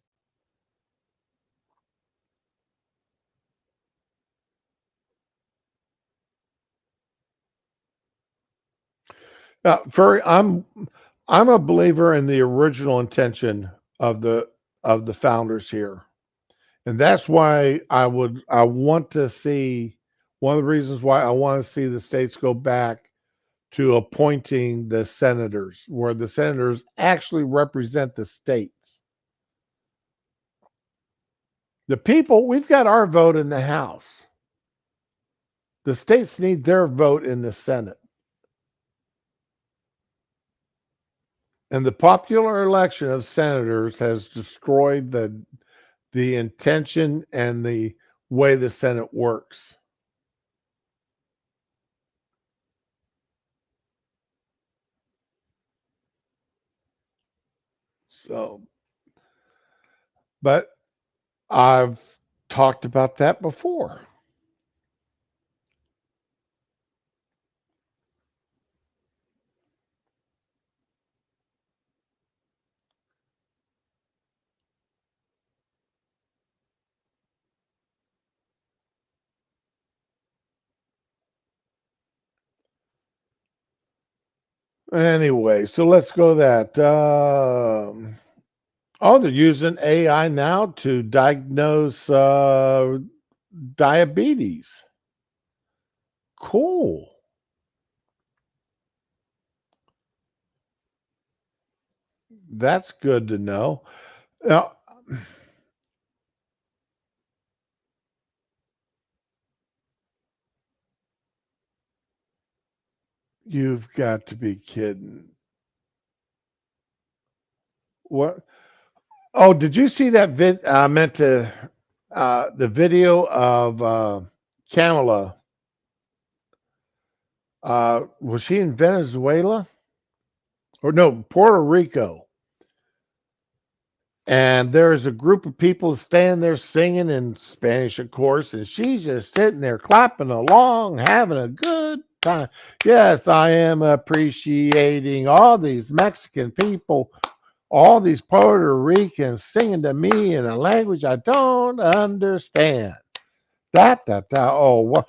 S1: Furry, I'm a believer in the original intention of the founders here. And that's why I want to see, one of the reasons why I want to see the states go back to appointing the senators, where the senators actually represent the states. The people, we've got our vote in the House. The states need their vote in the Senate. And the popular election of senators has destroyed the intention and the way the Senate works. So, but I've talked about that before. Anyway, so let's go that. They're using AI now to diagnose diabetes. Cool. That's good to know. Now, you've got to be kidding. What? Oh, did you see that the video of Kamala. Was she in Venezuela? Or no, Puerto Rico. And there's a group of people standing there singing in Spanish, of course, and she's just sitting there clapping along, having a good time. Yes, I am appreciating all these Mexican people, all these Puerto Ricans singing to me in a language I don't understand. Oh, what?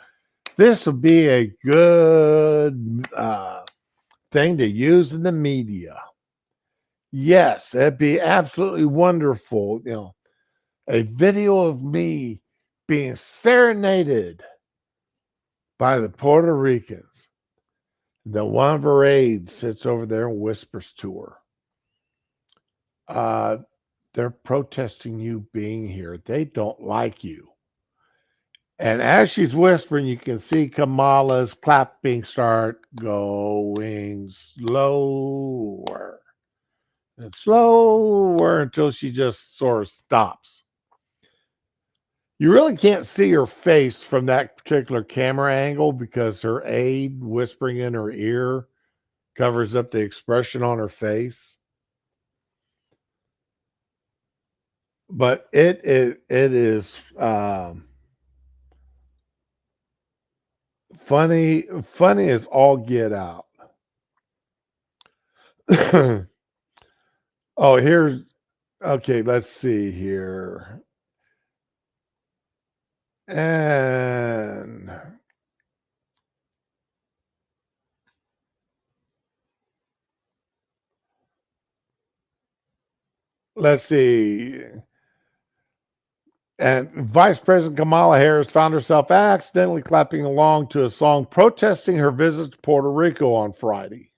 S1: This would be a good thing to use in the media. Yes, that'd be absolutely wonderful. A video of me being serenaded by the Puerto Ricans. Then one of her aides sits over there and whispers to her, they're protesting you being here. They don't like you. And as she's whispering, you can see Kamala's clapping start going slower and slower until she just sort of stops. You really can't see her face from that particular camera angle because her aide whispering in her ear covers up the expression on her face. But it is funny as all get out. Oh, here's okay. Let's see here. And let's see. And Vice President Kamala Harris found herself accidentally clapping along to a song protesting her visit to Puerto Rico on Friday.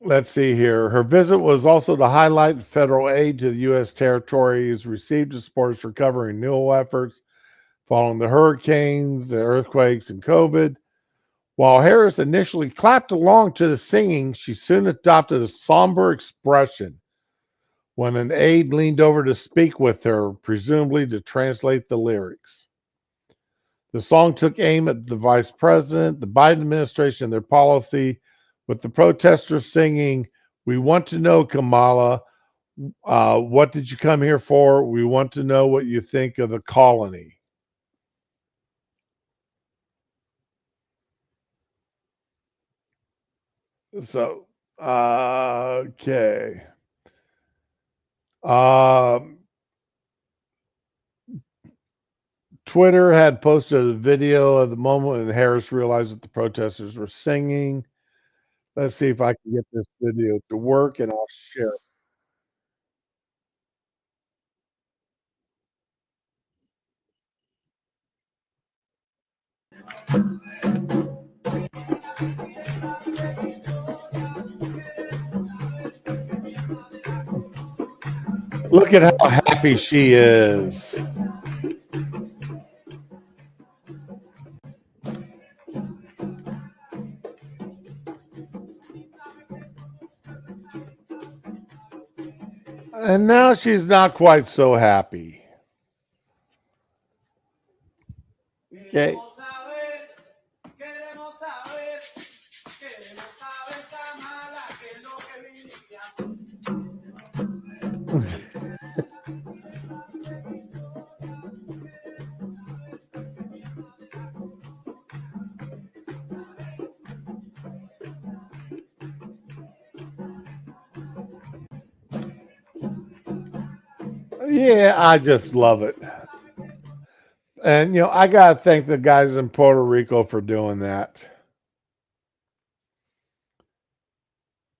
S1: Let's see here. Her visit was also to highlight federal aid to the U.S. territories received to support its recovery and renewal efforts following the hurricanes, the earthquakes, and COVID. While Harris initially clapped along to the singing, she soon adopted a somber expression when an aide leaned over to speak with her, presumably to translate the lyrics. The song took aim at the vice president, the Biden administration, and their policy, with the protesters singing, "We want to know, Kamala, what did you come here for? We want to know what you think of the colony." So, okay. Twitter had posted a video of the moment when Harris realized that the protesters were singing. Let's see if I can get this video to work, and I'll share it. Look at how happy she is. And now she's not quite so happy. Okay. Yeah, I just love it. And, I got to thank the guys in Puerto Rico for doing that.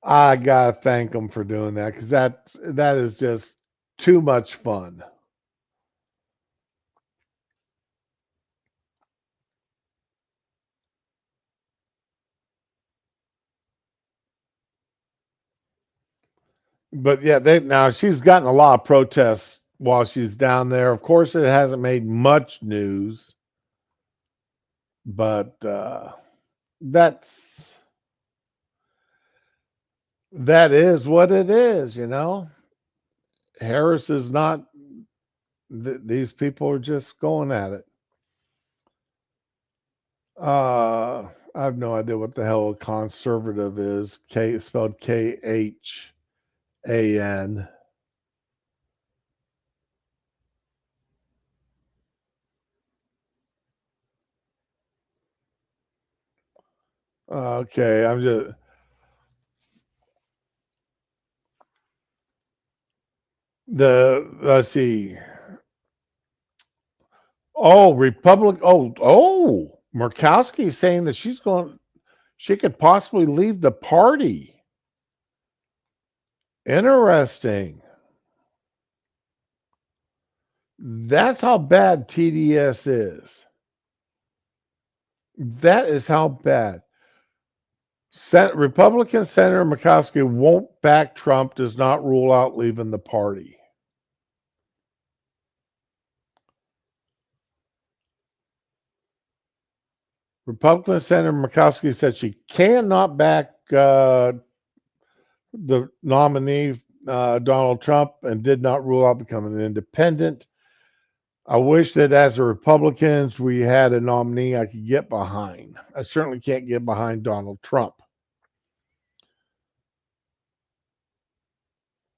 S1: I got to thank them for doing that because that is just too much fun. But yeah, now she's gotten a lot of protests while she's down there. Of course, it hasn't made much news, but that is what it is. Harris is not these people are just going at it. I have no idea what the hell a conservative is. Spelled Khan. Okay, I'm just. Let's see. Oh, Murkowski saying that she could possibly leave the party. Interesting. That's how bad TDS is. That is how bad. Republican Senator Murkowski won't back Trump, does not rule out leaving the party. Republican Senator Murkowski said she cannot back the nominee, Donald Trump, and did not rule out becoming an independent. I wish that as a Republicans, we had a nominee I could get behind. I certainly can't get behind Donald Trump.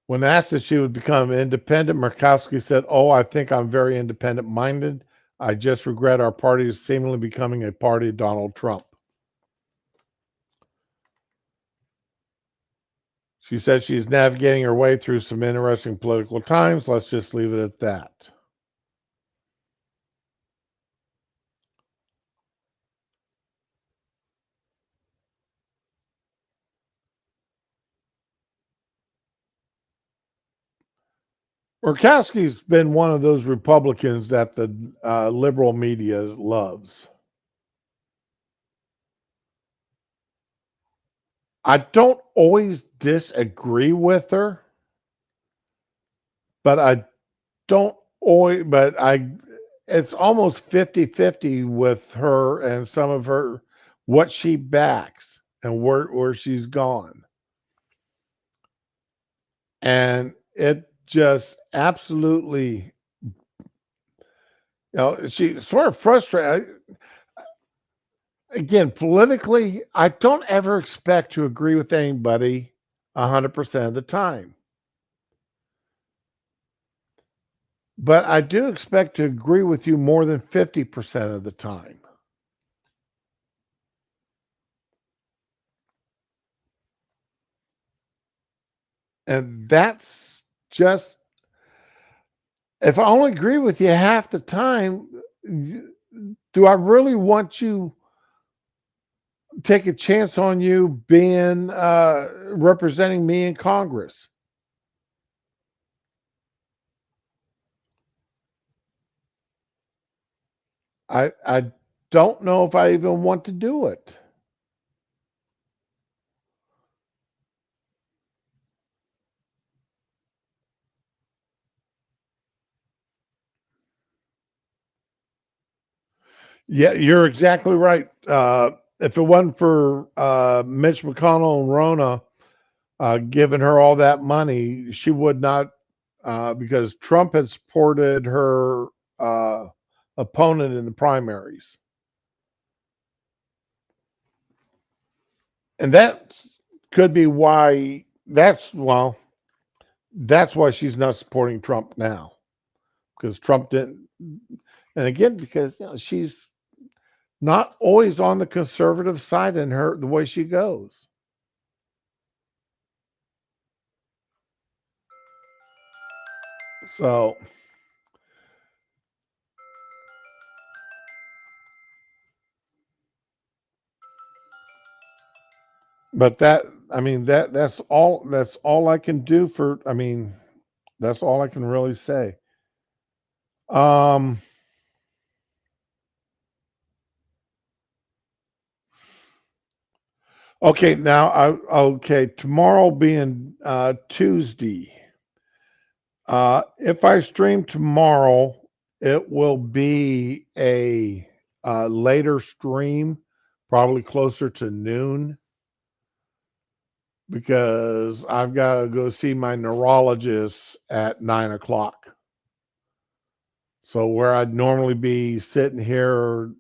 S1: When asked if she would become independent, Murkowski said, "Oh, I think I'm very independent-minded. I just regret our party is seemingly becoming a party of Donald Trump." She said she's navigating her way through some interesting political times. Let's just leave it at that. Murkowski's been one of those Republicans that the liberal media loves. I don't always disagree with her, but it's almost 50-50 with her and some of her, what she backs and where she's gone. And it just absolutely, she's sort of frustrated. Again, politically, I don't ever expect to agree with anybody 100% of the time. But I do expect to agree with you more than 50% of the time. And that's just, if I only agree with you half the time, do I really want you take a chance on you being representing me in Congress? I don't know if I even want to do it. Yeah, you're exactly right. If it wasn't for Mitch McConnell and Rona giving her all that money, she would not, because Trump had supported her opponent in the primaries. And that could be why, that's why she's not supporting Trump now. Because Trump didn't, and again, because she's not always on the conservative side in the way she goes. So, but that's all I can do for, that's all I can really say. Okay, tomorrow being Tuesday, if I stream tomorrow, it will be a later stream, probably closer to noon, because I've got to go see my neurologist at 9 o'clock. So where I'd normally be sitting here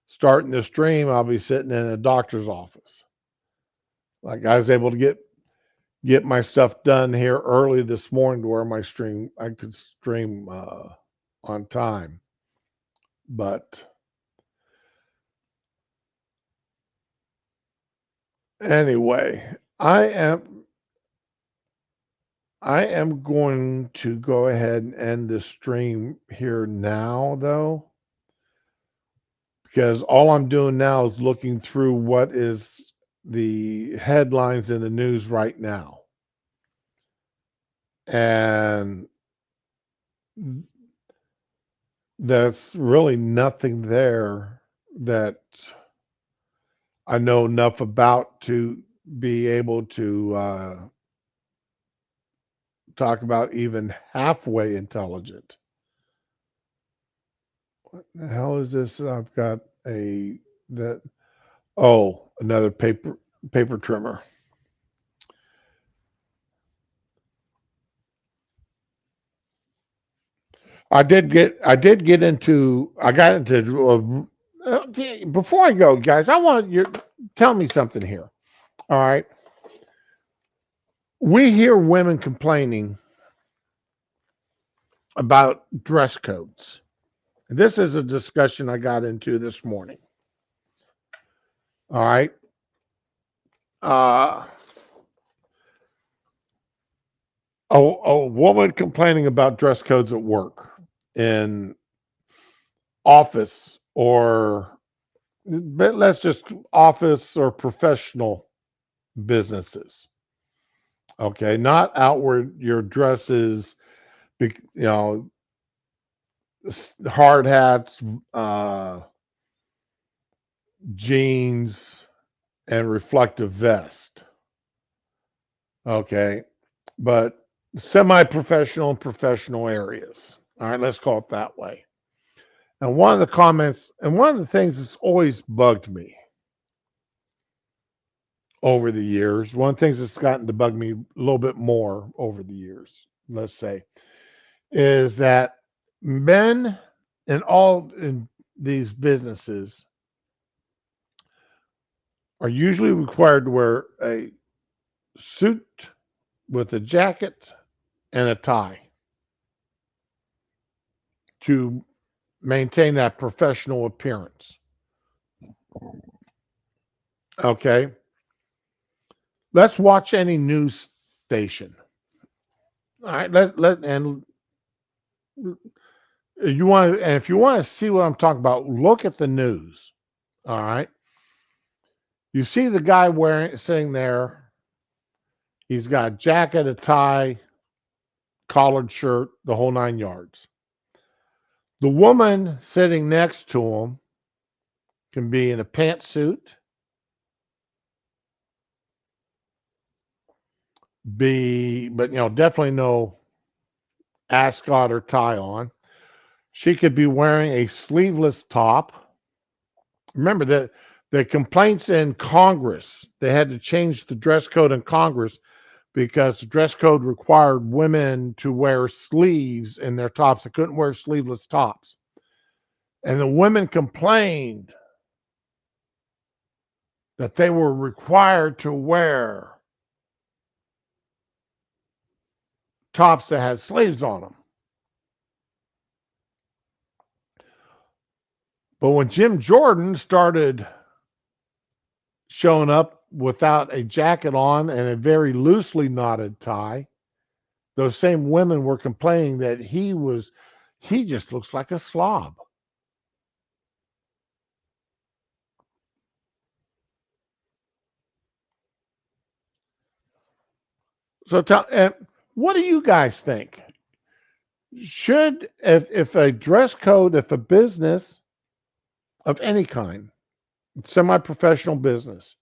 S1: starting the stream, I'll be sitting in a doctor's office. Like I was able to get my stuff done here early this morning to where I could stream on time. But anyway, I am going to go ahead and end the stream here now, though, because all I'm doing now is looking through what is the headlines in the news right now. And there's really nothing there that I know enough about to be able to talk about even halfway intelligent. What the hell is this? I've got another paper trimmer. I got into before I go, guys, I want you to tell me something here. All right. We hear women complaining about dress codes. This is a discussion I got into this morning. All right. A woman complaining about dress codes at work, in office, but let's just office or professional businesses. Okay, not outward. Your dresses, hard hats, jeans, and reflective vest. Okay, but semi-professional and professional areas. All right, let's call it that way. And one of the comments, and one of the things that's always bugged me over the years, one of the things that's gotten to bug me a little bit more over the years, let's say, is that men in these businesses are usually required to wear a suit with a jacket and a tie to maintain that professional appearance. Okay. Let's watch any news station. All right. And if you want to see what I'm talking about, look at the news. All right. You see the guy sitting there. He's got a jacket, a tie, collared shirt, the whole 9 yards. The woman sitting next to him can be in a pantsuit, but definitely no ascot or tie on. She could be wearing a sleeveless top. Remember that the complaints in Congress, they had to change the dress code in Congress because the dress code required women to wear sleeves in their tops. They couldn't wear sleeveless tops. And the women complained that they were required to wear tops that had sleeves on them. But when Jim Jordan started showing up without a jacket on and a very loosely knotted tie, those same women were complaining that he just looks like a slob. So what do you guys think? Should, if a dress code, if a business of any kind, semi-professional business,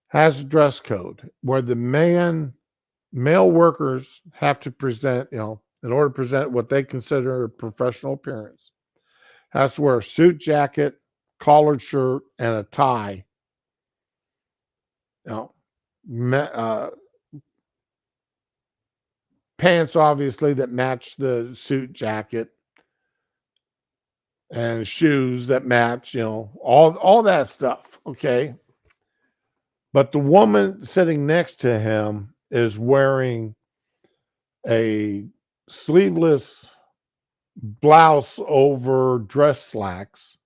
S1: has a dress code where the male workers have to present, in order to present what they consider a professional appearance, has to wear a suit jacket, collared shirt, and a tie. Pants, obviously, that match the suit jacket. and shoes that match, all that stuff. Okay. But the woman sitting next to him is wearing a sleeveless blouse over dress slacks.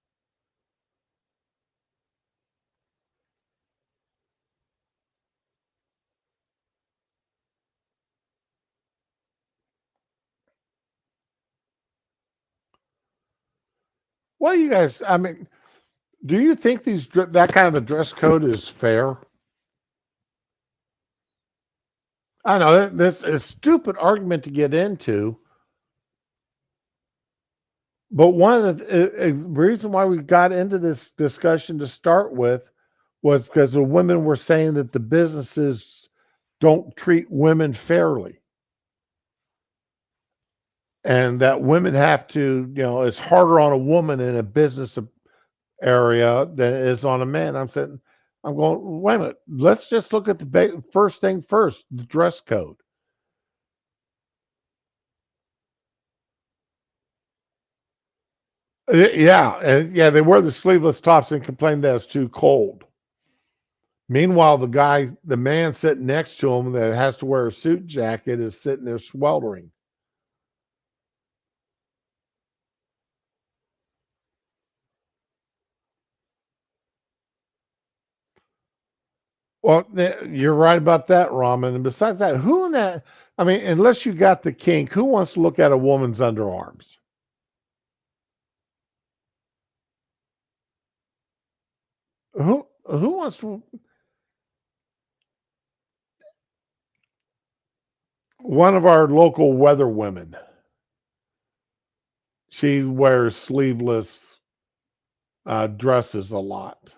S1: What do you guys, I mean, do you think that kind of a dress code is fair? I know this is a stupid argument to get into, but one of the reason why we got into this discussion to start with was because the women were saying that the businesses don't treat women fairly, and that women have to, it's harder on a woman in a business area than it is on a man. I'm going, wait a minute, let's just look at the first thing first, the dress code. Yeah, they wear the sleeveless tops and complain that it's too cold. Meanwhile, the man sitting next to him that has to wear a suit jacket is sitting there sweltering. Well, you're right about that, Ramen. And besides that, who in that? I mean, unless you got the kink, who wants to look at a woman's underarms? Who wants to? One of our local weather women. She wears sleeveless dresses a lot,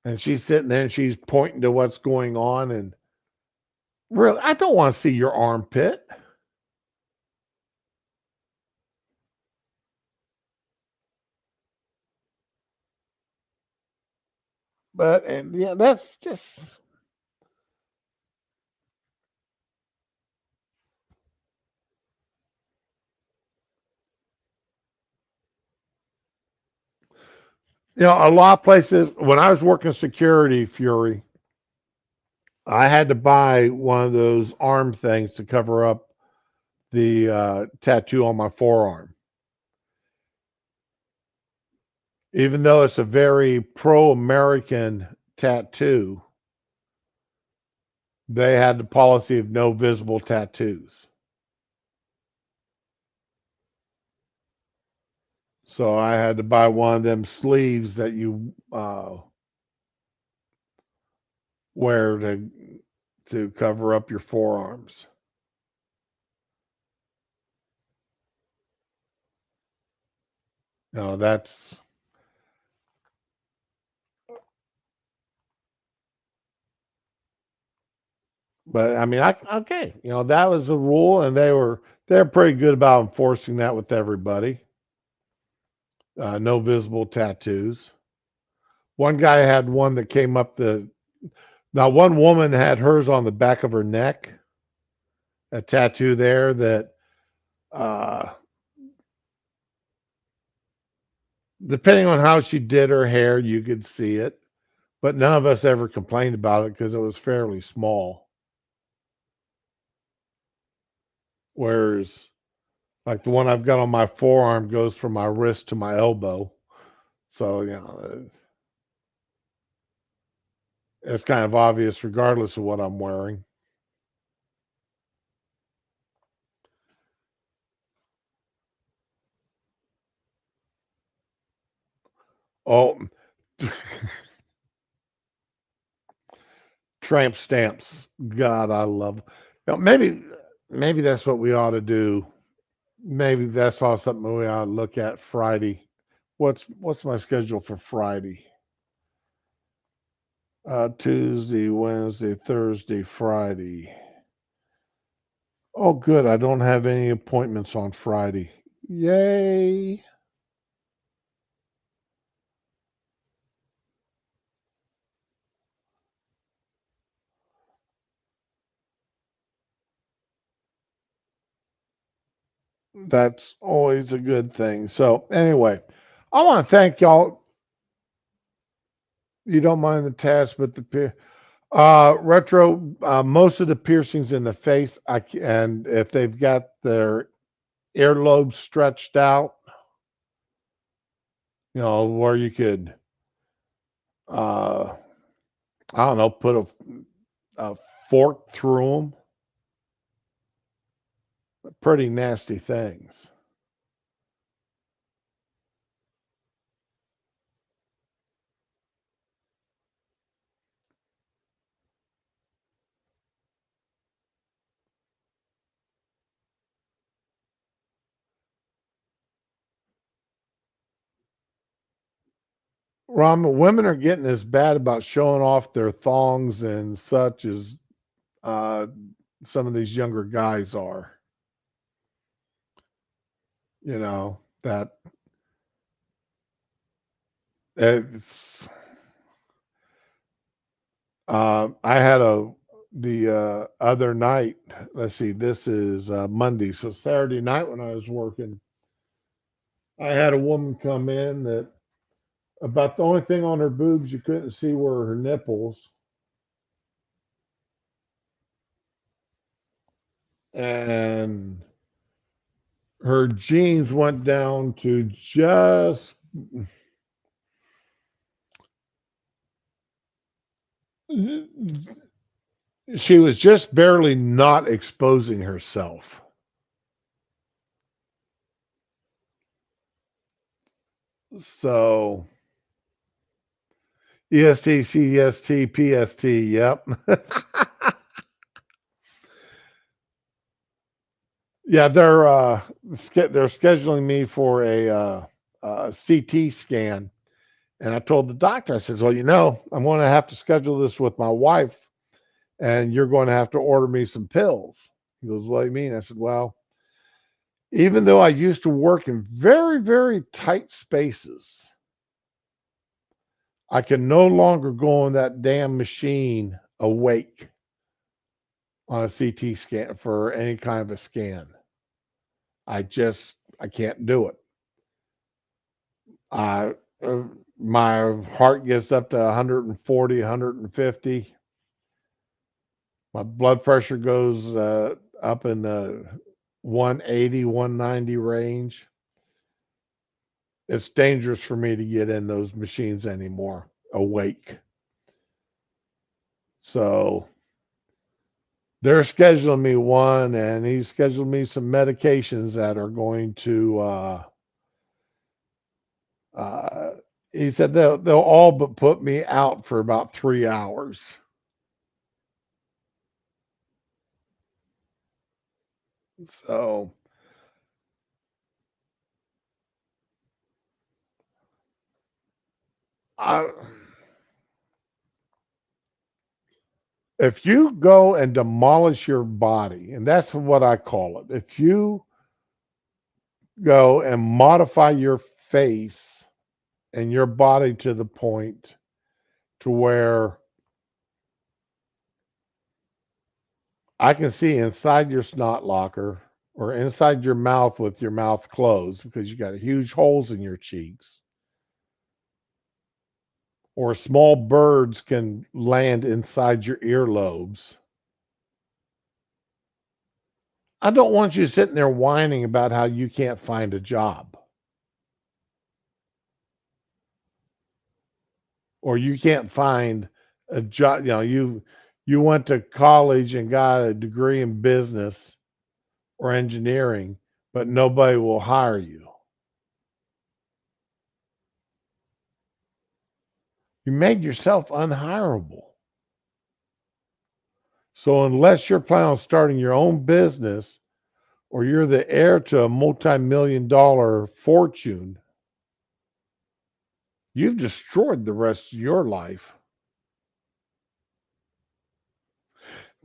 S1: and she's sitting there and she's pointing to what's going on. And really, I don't want to see your armpit. But and yeah, that's just. A lot of places, when I was working security, Fury, I had to buy one of those arm things to cover up the tattoo on my forearm. Even though it's a very pro-American tattoo, they had the policy of no visible tattoos. So I had to buy one of them sleeves that you wear to cover up your forearms. That's. But I mean, okay, that was the rule, and they're pretty good about enforcing that with everybody. No visible tattoos. One guy had one that came up now one woman had hers on the back of her neck, a tattoo there that, depending on how she did her hair, you could see it, but none of us ever complained about it because it was fairly small. Whereas, like the one I've got on my forearm goes from my wrist to my elbow. So, it's kind of obvious regardless of what I'm wearing. Oh, tramp stamps. God, I love. Maybe that's what we ought to do. Maybe that's all something we ought to look at Friday. What's my schedule for Friday? Tuesday, Wednesday, Thursday, Friday. Oh, good. I don't have any appointments on Friday. Yay. That's always a good thing. So anyway, I want to thank y'all. You don't mind the task, but retro, most of the piercings in the face, and if they've got their earlobes stretched out, where you could, I don't know, put a fork through them. Pretty nasty things. Women are getting as bad about showing off their thongs and such as uh, some of these younger guys are. That it's. I had the other night. Let's see. This is Monday, so Saturday night when I was working, I had a woman come in that about the only thing on her boobs you couldn't see were her nipples. And her jeans went down to just she was just barely not exposing herself. So EST, CEST, PST, yep. Yeah, they're scheduling me for a CT scan, and I told the doctor, I said, "Well, I'm going to have to schedule this with my wife, and you're going to have to order me some pills." He goes, "What do you mean?" I said, "Well, even though I used to work in very, very tight spaces, I can no longer go on that damn machine awake on a CT scan for any kind of a scan. I can't do it. I my heart gets up to 140, 150. My blood pressure goes up in the 180, 190 range. It's dangerous for me to get in those machines anymore awake. So they're scheduling me one, and he scheduled me some medications that are going to he said they'll all but put me out for about 3 hours. So if you go and demolish your body, and that's what I call it, if you go and modify your face and your body to the point to where I can see inside your snot locker or inside your mouth with your mouth closed because you got huge holes in your cheeks, or small birds can land inside your earlobes. I don't want you sitting there whining about how you can't find a job or you can't find a job. You went to college and got a degree in business or engineering, but nobody will hire you. You made yourself unhireable. So unless you're planning on starting your own business or you're the heir to a multi-million-dollar fortune, you've destroyed the rest of your life.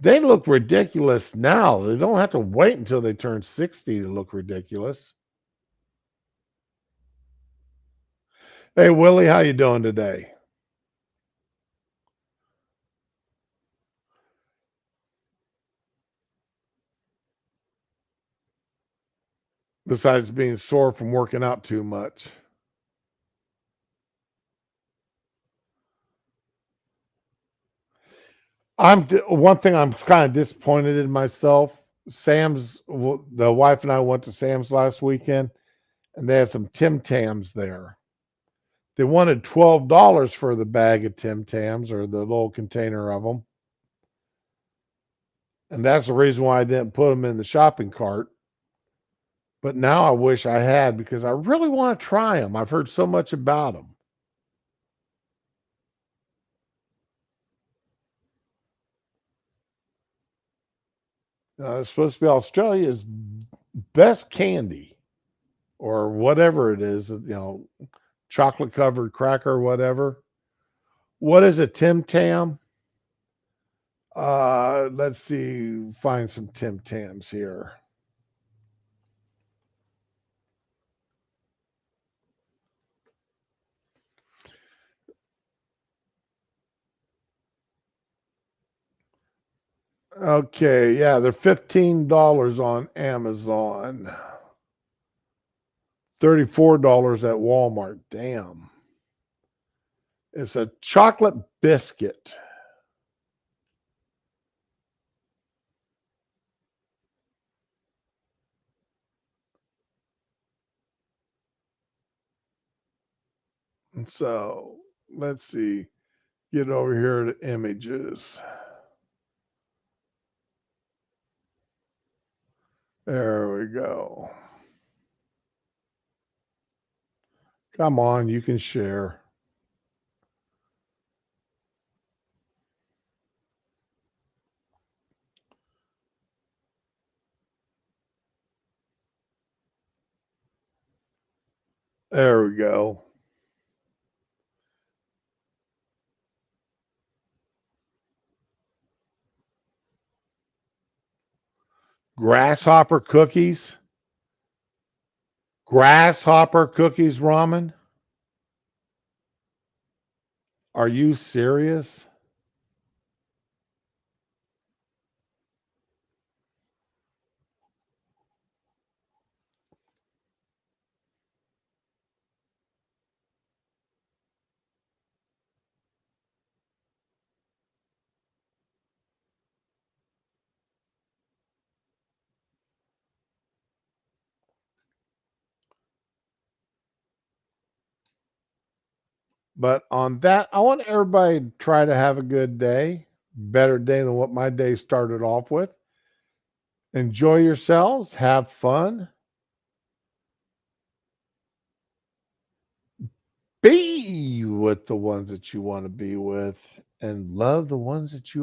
S1: They look ridiculous now. They don't have to wait until they turn 60 to look ridiculous. Hey, Willie, how you doing today? besides being sore from working out too much. One thing I'm kind of disappointed in myself. The wife and I went to Sam's last weekend, and they had some Tim Tams there. They wanted $12 for the bag of Tim Tams, or the little container of them. And that's the reason why I didn't put them in the shopping cart. But now I wish I had, because I really want to try them. I've heard so much about them. It's supposed to be Australia's best candy, or whatever it is, chocolate covered cracker or whatever. What is a Tim Tam? Let's see, find some Tim Tams here. Okay, yeah, they're $15 on Amazon. $34 at Walmart. Damn. It's a chocolate biscuit. And so, let's see. Get over here to images. There we go. Come on, you can share. There we go. Grasshopper cookies. Grasshopper cookies ramen. Are you serious? But on that, I want everybody to try to have a good day. Better day than what my day started off with. Enjoy yourselves. Have fun. Be with the ones that you want to be with, and love the ones that you